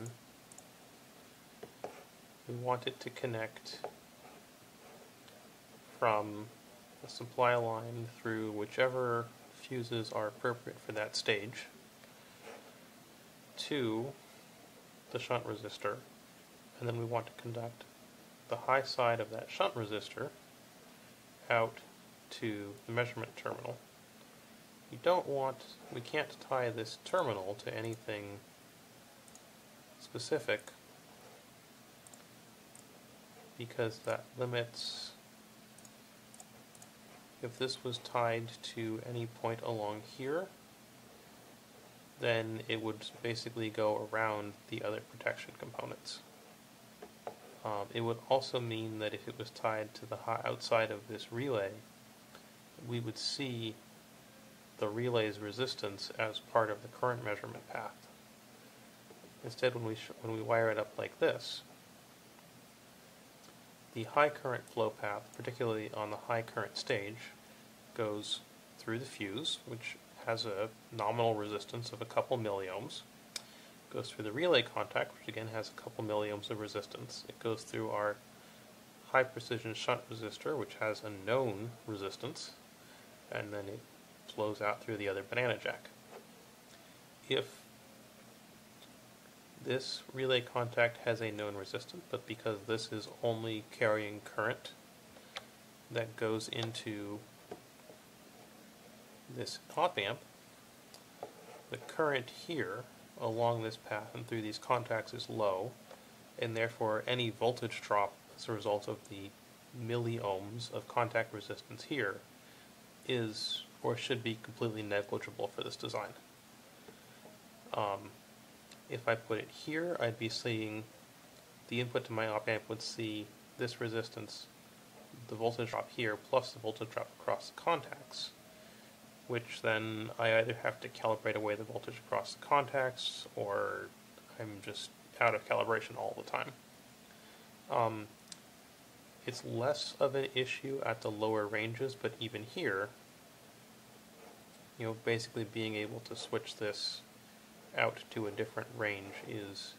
we want it to connect from the supply line through whichever fuses are appropriate for that stage to the shunt resistor, and then we want to conduct the high side of that shunt resistor out to the measurement terminal. We can't tie this terminal to anything specific, because that limits, if this was tied to any point along here, then it would basically go around the other protection components. It would also mean that if it was tied to the outside of this relay, we would see the relay's resistance as part of the current measurement path. Instead, when we wire it up like this, the high current flow path, particularly on the high current stage, goes through the fuse, which has a nominal resistance of a couple milliohms. Goes through the relay contact, which again has a couple milliohms of resistance. It goes through our high precision shunt resistor, which has a known resistance, and then it flows out through the other banana jack. If this relay contact has a known resistance, but because this is only carrying current that goes into this op amp, the current here along this path and through these contacts is low, and therefore any voltage drop as a result of the milliohms of contact resistance here is or should be completely negligible for this design. If I put it here, I'd be seeing the input to my op amp would see this resistance, the voltage drop here, plus the voltage drop across the contacts, which then I either have to calibrate away the voltage across the contacts, or I'm just out of calibration all the time. It's less of an issue at the lower ranges, but even here, basically being able to switch this out to a different range is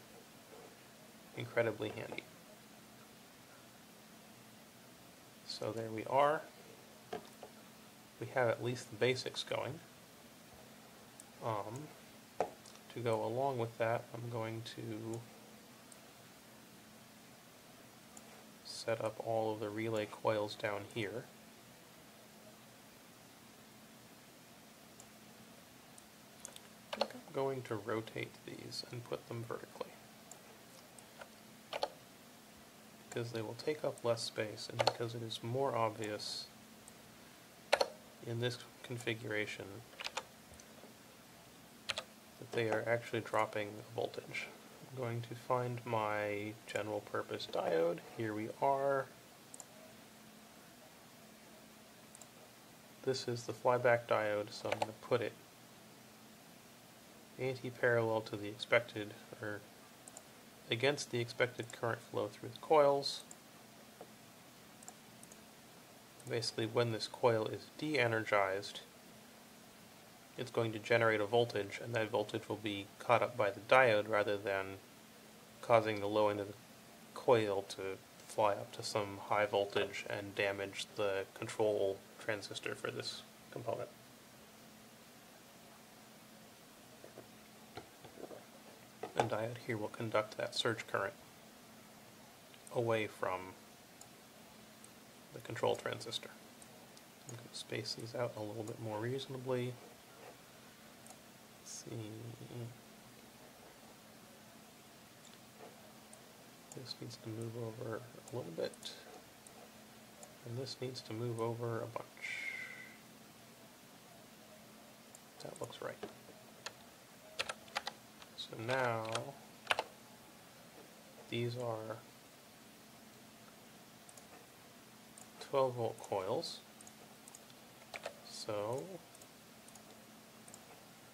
incredibly handy. So there we are. We have at least the basics going. To go along with that, I'm going to set up all of the relay coils down here. I think I'm going to rotate these and put them vertically, because they will take up less space and because it is more obvious in this configuration that they are actually dropping voltage. I'm going to find my general purpose diode. Here we are. This is the flyback diode, so I'm going to put it anti-parallel to the expected, or against the expected current flow through the coils. Basically, when this coil is de-energized, it's going to generate a voltage, and that voltage will be caught up by the diode rather than causing the low end of the coil to fly up to some high voltage and damage the control transistor for this component. And diode here will conduct that surge current away from the control transistor. I'm going to space these out a little bit more reasonably. Let's see. This needs to move over a little bit, and this needs to move over a bunch. That looks right. So now, these are 12-volt coils. So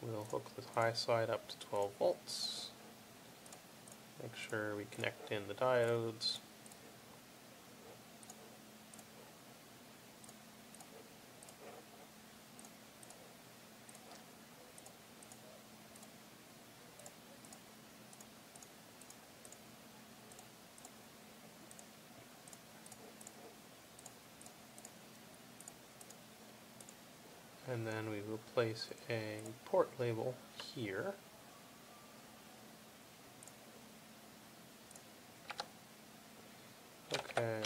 we'll hook the high side up to 12 volts. Make sure we connect in the diodes. And then we will place a port label here. Okay.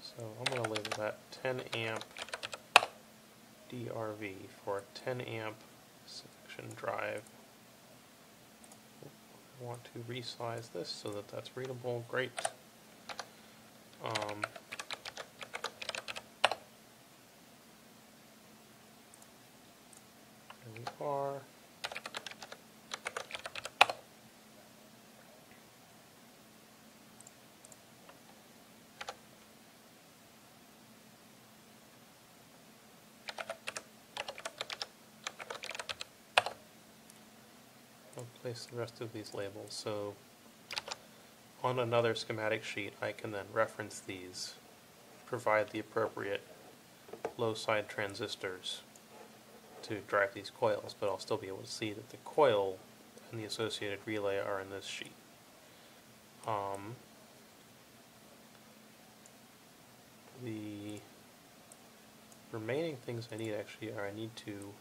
So I'm going to label that 10 amp DRV for a 10 amp section drive. I want to resize this so that that's readable. Great. There we are. place the rest of these labels. So on another schematic sheet, I can then reference these, provide the appropriate low side transistors to drive these coils, but I'll still be able to see that the coil and the associated relay are in this sheet. The remaining things I need actually are I need to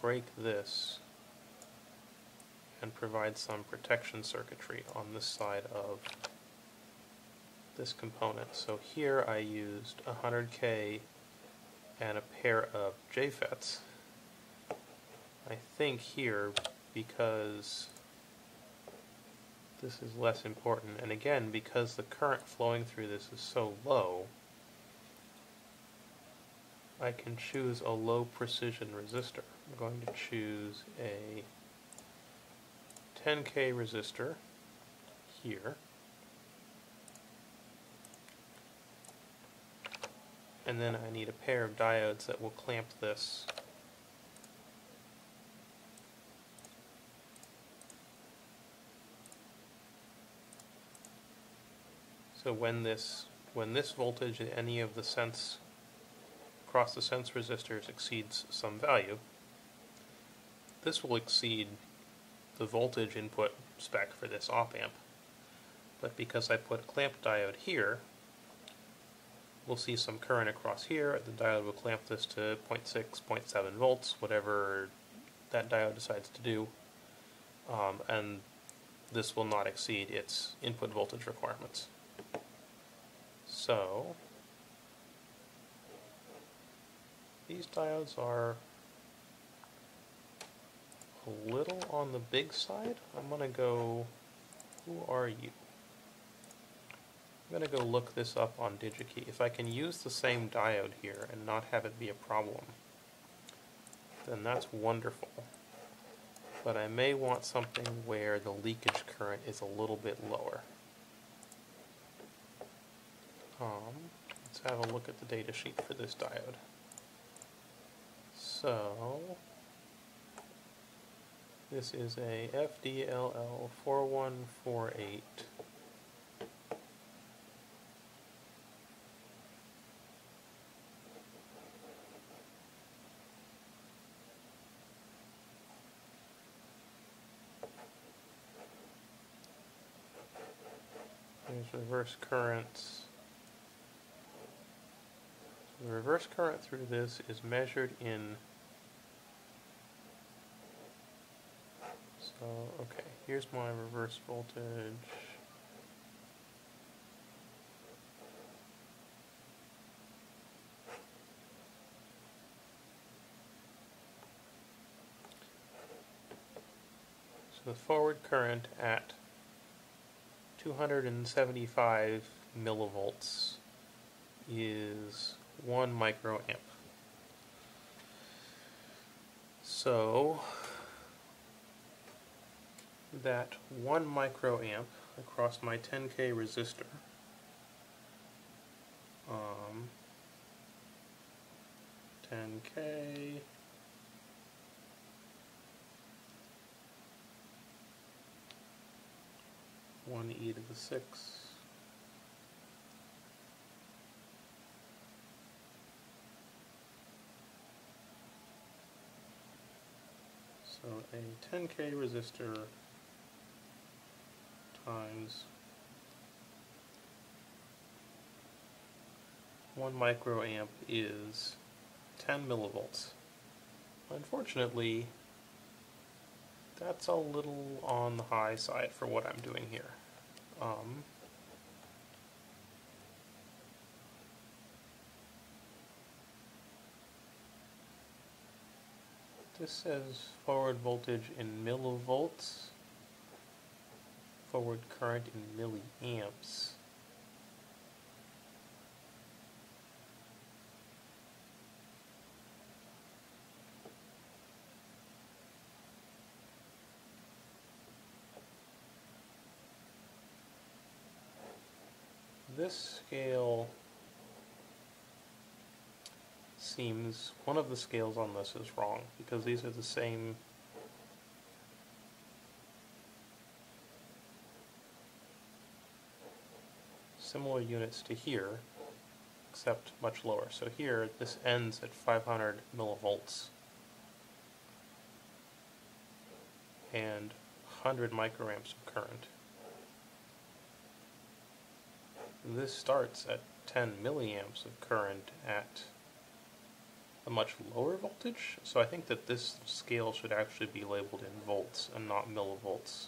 break this and provide some protection circuitry on this side of this component. So here I used 100K and a pair of JFETs. I think here, because this is less important, and again, because the current flowing through this is so low, I can choose a low precision resistor. I'm going to choose a 10K resistor here, and then I need a pair of diodes that will clamp this so when this voltage in any of the sense across the sense resistors exceeds some value, this will exceed the voltage input spec for this op-amp. But because I put a clamp diode here, we'll see some current across here. The diode will clamp this to 0.6, 0.7 volts, whatever that diode decides to do, and this will not exceed its input voltage requirements. So these diodes are a little on the big side. I'm going to go, who are you? I'm going to go look this up on DigiKey. If I can use the same diode here and not have it be a problem, then that's wonderful. But I may want something where the leakage current is a little bit lower. Let's have a look at the datasheet for this diode. So this is a FDLL4148. There's reverse currents. The reverse current through this is measured in, so okay, here's my reverse voltage. So the forward current at 275 millivolts is 1 microamp. So that 1 microamp across my 10K resistor, 10K one e to the 6. So a 10K resistor times 1 microamp is 10 millivolts. Unfortunately, that's a little on the high side for what I'm doing here. This says forward voltage in millivolts, forward current in milliamps. This scale seems, one of the scales on this is wrong, because these are the same similar units to here, except much lower. So here, this ends at 500 millivolts and 100 microamps of current. This starts at 10 milliamps of current at a much lower voltage, so I think that this scale should actually be labeled in volts and not millivolts,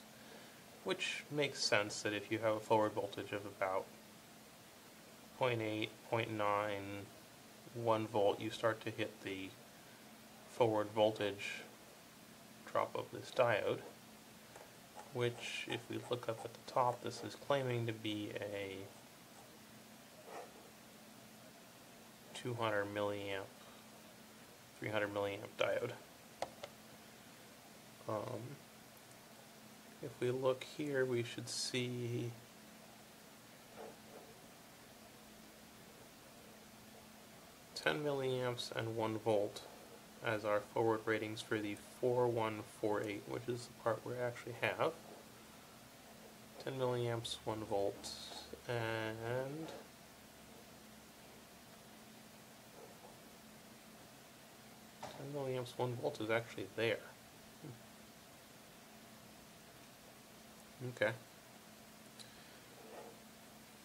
which makes sense that if you have a forward voltage of about 0.8, 0.9, 1 volt, you start to hit the forward voltage drop of this diode, which, if we look up at the top, this is claiming to be a 200 milliamp, 300 milliamp diode. If we look here, we should see $10 milliamps and 1 volt as our forward ratings for the 4148, which is the part we actually have. 10 milliamps, 1 volt, and 10 milliamps, 1 volt is actually there. Okay.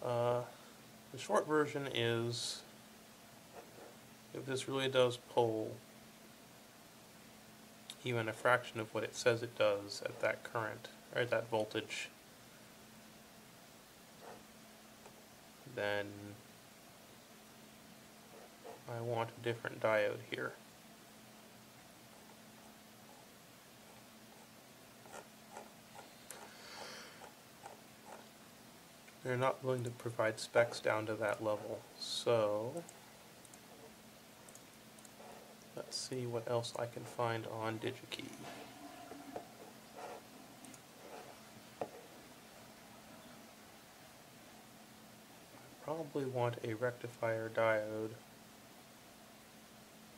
The short version is, if this really does pull even a fraction of what it says it does at that current, or at that voltage, then I want a different diode here. They're not willing to provide specs down to that level, so let's see what else I can find on DigiKey. I probably want a rectifier diode.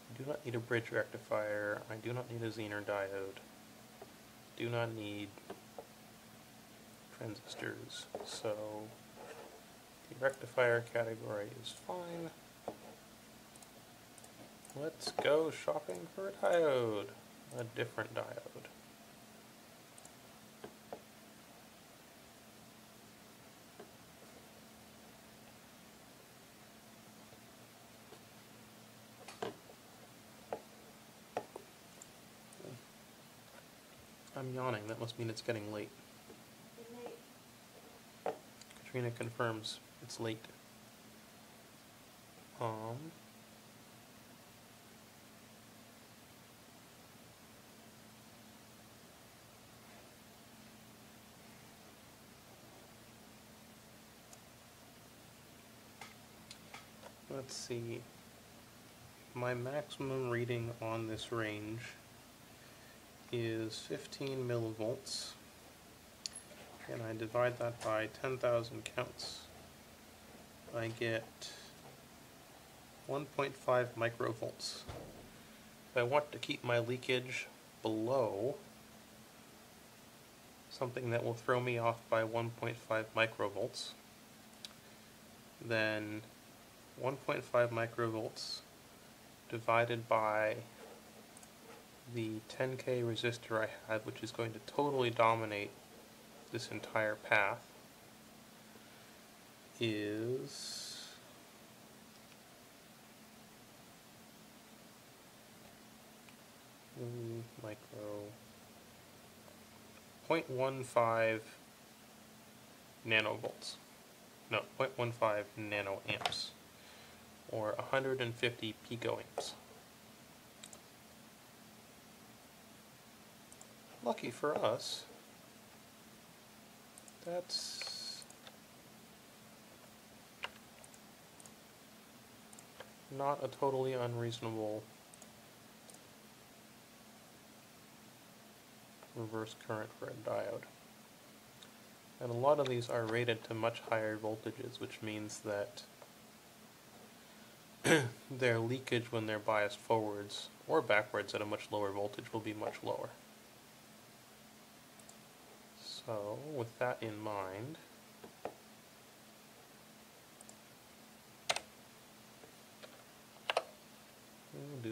I do not need a bridge rectifier. I do not need a Zener diode. Do not need transistors, so the rectifier category is fine. Let's go shopping for a diode, a different diode. I'm yawning, that must mean it's getting late. Katrina confirms it's late. Let's see. My maximum reading on this range is 15 millivolts, and I divide that by 10,000 counts. I get 1.5 microvolts. If I want to keep my leakage below something that will throw me off by 1.5 microvolts, then 1.5 microvolts divided by the 10K resistor I had, which is going to totally dominate this entire path, is micro 0.15 nanovolts. No, 0.15 nanoamps, or 150 picoamps. Lucky for us, that's not a totally unreasonable reverse current for a diode. And a lot of these are rated to much higher voltages, which means that their leakage when they're biased forwards or backwards at a much lower voltage will be much lower. So, with that in mind,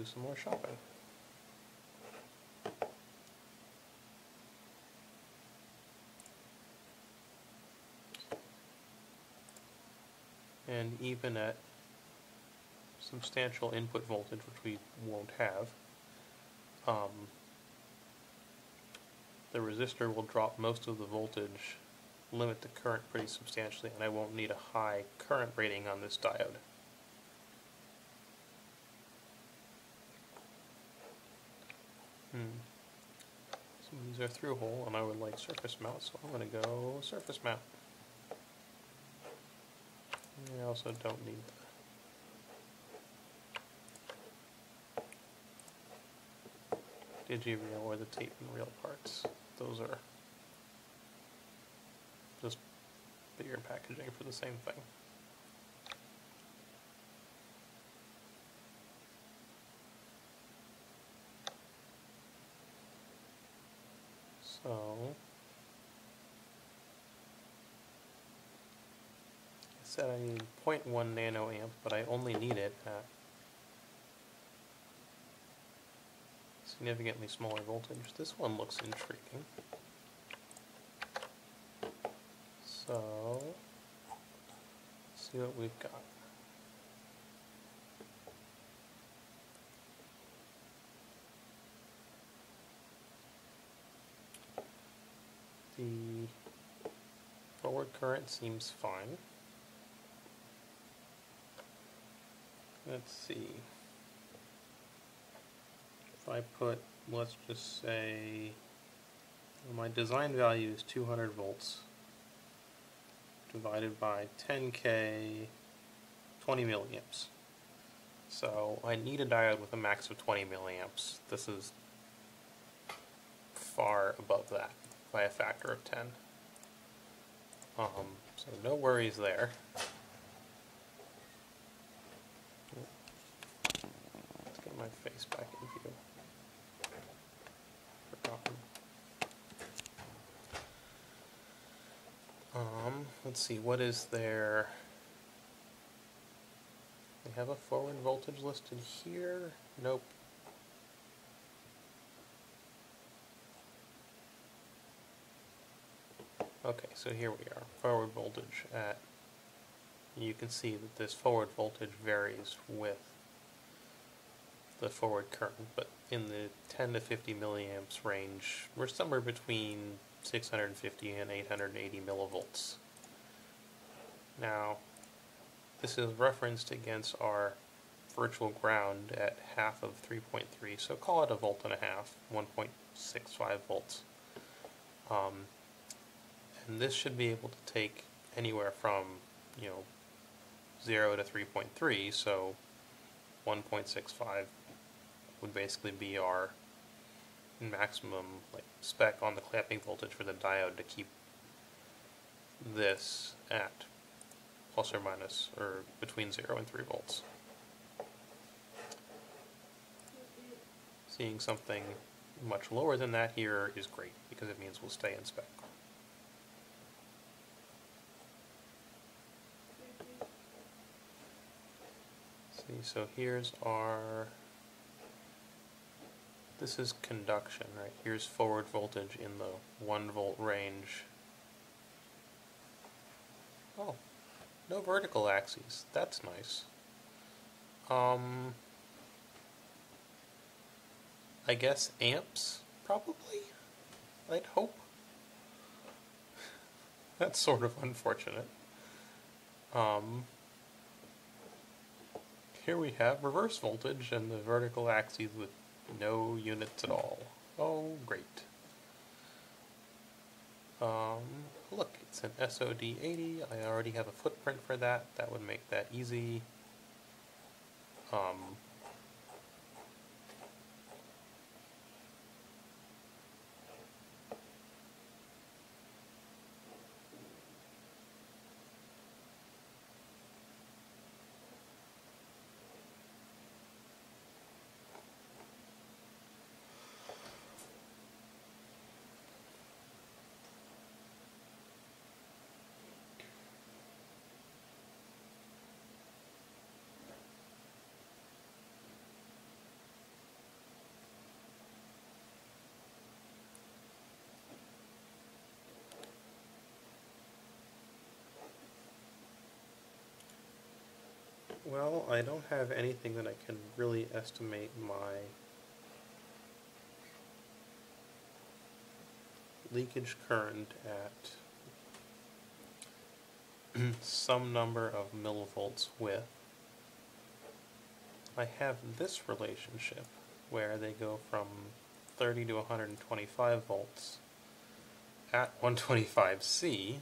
do some more shopping. And even at substantial input voltage, which we won't have, the resistor will drop most of the voltage, limit the current pretty substantially, and I won't need a high current rating on this diode. Some of these are through hole, and I would like surface mount, so I'm going to go surface mount. I also don't need the digi-reel or the tape and reel parts. Those are just bigger packaging for the same thing. So I said I need 0.1 nanoamp, but I only need it at significantly smaller voltage. This one looks intriguing. So let's see what we've got. The forward current seems fine. Let's see. If I put, let's just say, my design value is 200 volts divided by 10K, 20 milliamps. So I need a diode with a max of 20 milliamps. This is far above that by a factor of 10. So no worries there. Let's get my face back in view. Forgotten. Let's see, what is there? They have a forward voltage listed here? Nope. Okay, so here we are, forward voltage at, you can see that this forward voltage varies with the forward current, but in the 10 to 50 milliamps range, we're somewhere between 650 and 880 millivolts. Now, this is referenced against our virtual ground at half of 3.3, so call it a volt and a half, 1.65 volts. And this should be able to take anywhere from, 0 to 3.3, so 1.65 would basically be our maximum spec on the clamping voltage for the diode to keep this at plus or minus, or between 0 and 3 volts. Seeing something much lower than that here is great, because it means we'll stay in spec. See, so here's our, this is conduction, right? Here's forward voltage in the 1 volt range. Oh, no vertical axes. That's nice. I guess amps, probably? I'd hope. That's sort of unfortunate. Here we have reverse voltage and the vertical axes with no units at all. Oh, great. Look, it's an SOD80. I already have a footprint for that. That would make that easy. Well, I don't have anything that I can really estimate my leakage current at some number of millivolts with. I have this relationship where they go from 30 to 125 volts at 125C,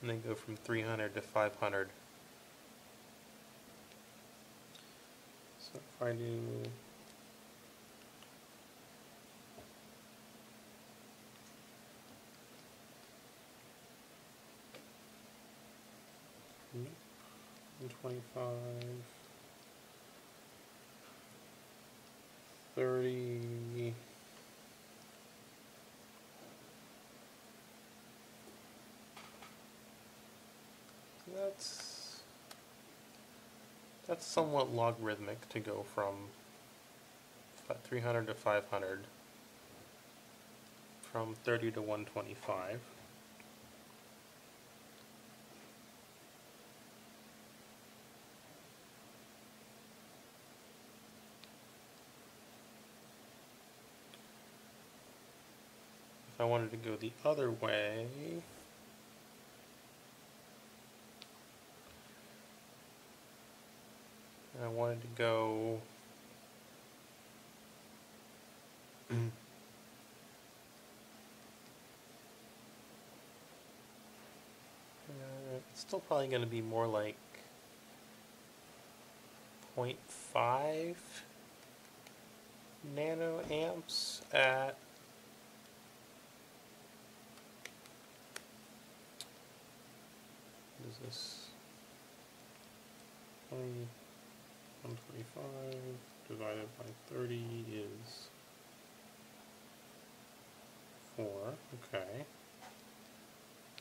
and they go from 300 to 500. So if I do nope, 125, 30, that's somewhat logarithmic to go from 300 to 500, from 30 to 125. If I wanted to go the other way, and I wanted to go it's still probably going to be more like 0.5 nanoamps at what is this? 125 divided by 30 is 4. Okay.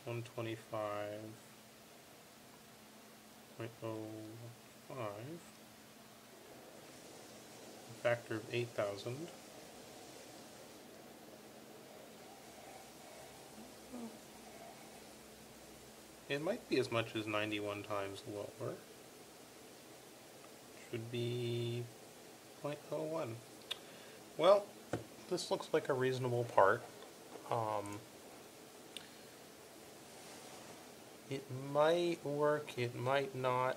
125.05. A factor of 8,000. It might be as much as 91 times lower. Should be 0.01. Well, this looks like a reasonable part. It might work, it might not.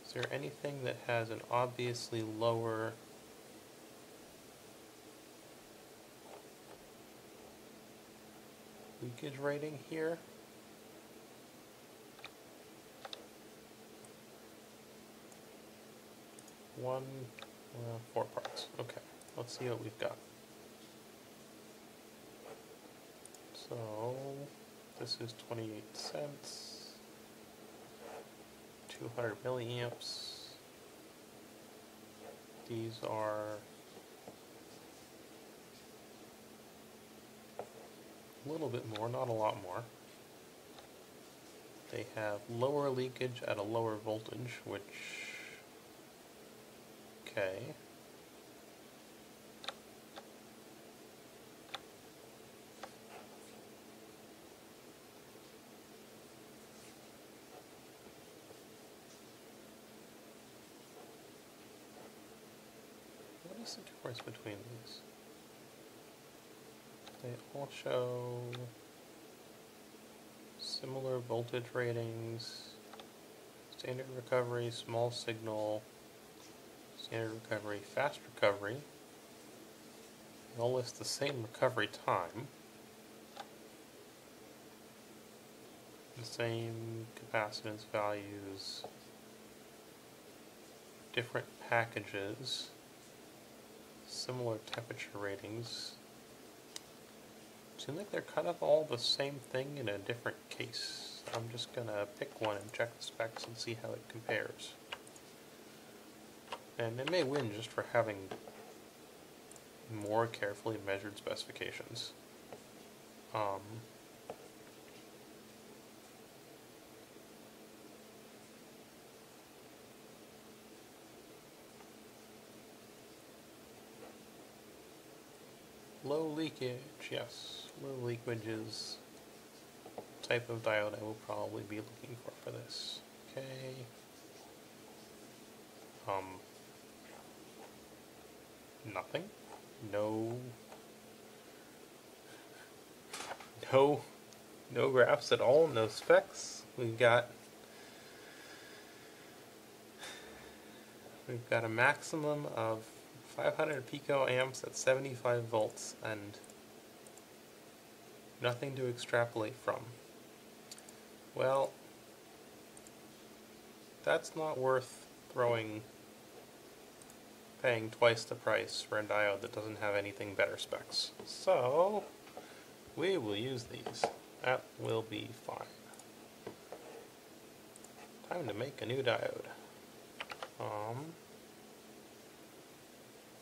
Is there anything that has an obviously lower leakage rating here? Well, 4 parts. Okay, let's see what we've got. So, this is 28 cents, 200 milliamps. These are a little bit more, not a lot more. They have lower leakage at a lower voltage, which, okay. What is the difference between these? They all show similar voltage ratings, standard recovery, small signal, standard recovery, fast recovery. They all list the same recovery time, the same capacitance values, different packages, similar temperature ratings. Seems like they're kind of all the same thing in a different case. I'm just gonna pick one and check the specs and see how it compares. And it may win just for having more carefully measured specifications. Low leakage, yes. Low leakage is the type of diode I will probably be looking for this. Okay. Nothing. No graphs at all, no specs. We've got a maximum of 500 picoamps at 75 volts and nothing to extrapolate from. Well, that's not worth paying twice the price for a diode that doesn't have anything better specs. So, we will use these. That will be fine. Time to make a new diode.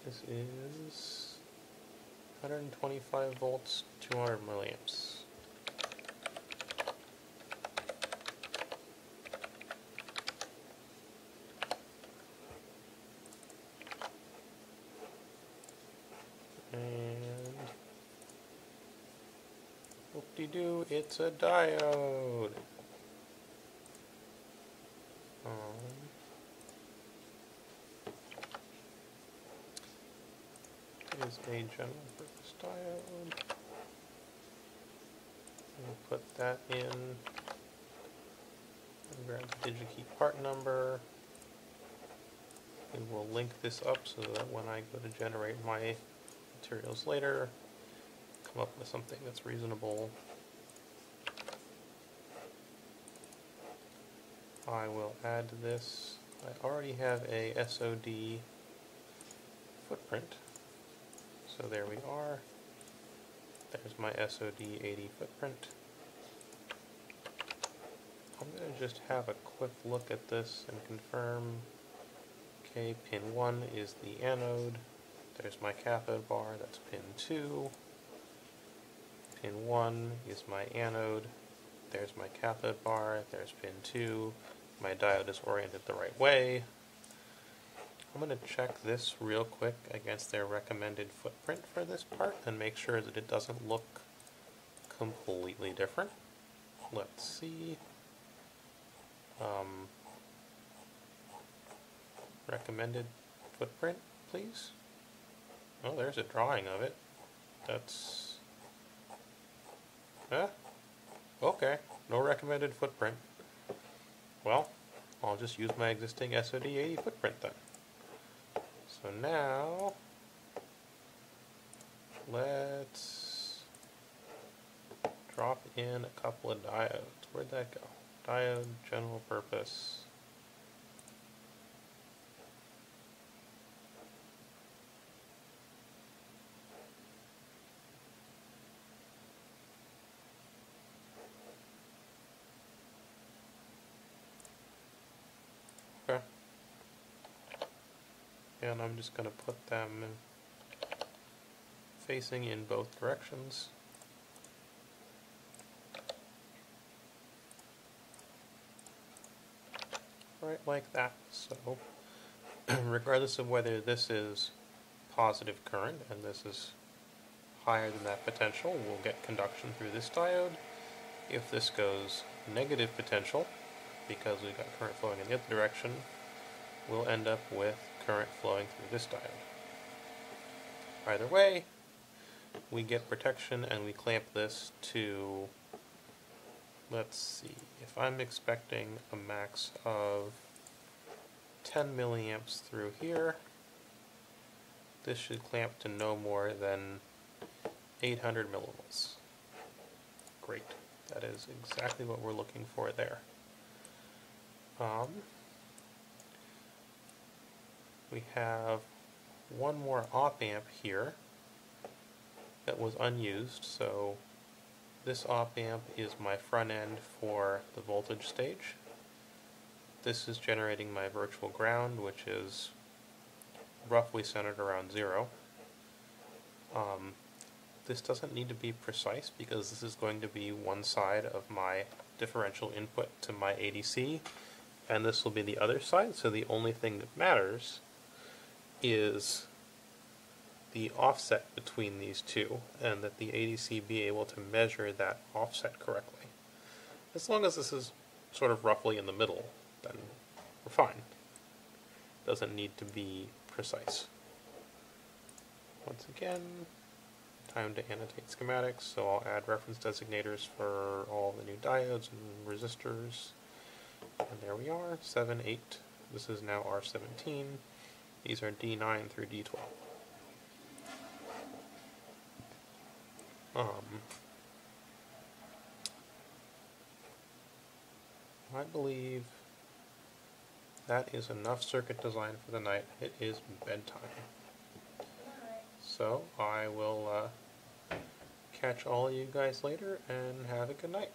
This is 125 volts, 200 milliamps. And whoop-de-doo, it's a diode. Is a general purpose diode. We'll put that in. And grab the DigiKey part number. We will link this up so that when I go to generate my materials later, come up with something that's reasonable. I will add this. I already have a SOD footprint. So there we are. There's my SOD80 footprint. I'm going to just have a quick look at this and confirm. Okay, pin 1 is the anode. There's my cathode bar, that's pin 2. Pin 1 is my anode. There's my cathode bar, there's pin 2. My diode is oriented the right way. I'm going to check this real quick against their recommended footprint for this part and make sure that it doesn't look completely different. Let's see. Recommended footprint, please. Oh, there's a drawing of it. That's... okay, no recommended footprint. Well, I'll just use my existing SOD80 footprint then. So now, let's drop in a couple of diodes. Where'd that go? Diode, general purpose. Okay. And I'm just going to put them facing in both directions. Right like that. So regardless of whether this is positive current and this is higher than that potential, we'll get conduction through this diode. If this goes negative potential, because we've got current flowing in the other direction, we'll end up with current flowing through this diode. Either way, we get protection and we clamp this to, let's see, if I'm expecting a max of 10 milliamps through here, this should clamp to no more than 800 millivolts. Great. That is exactly what we're looking for there. We have one more op amp here that was unused, so this op amp is my front end for the voltage stage. This is generating my virtual ground, which is roughly centered around 0. This doesn't need to be precise because this is going to be one side of my differential input to my ADC, and this will be the other side, so the only thing that matters is the offset between these two, and that the ADC be able to measure that offset correctly. As long as this is sort of roughly in the middle, then we're fine. Doesn't need to be precise. Once again, time to annotate schematics, so I'll add reference designators for all the new diodes and resistors. And there we are, 7, 8. This is now R17. These are D9 through D12. I believe that is enough circuit design for the night. It is bedtime. Alright. So I will catch all of you guys later and have a good night.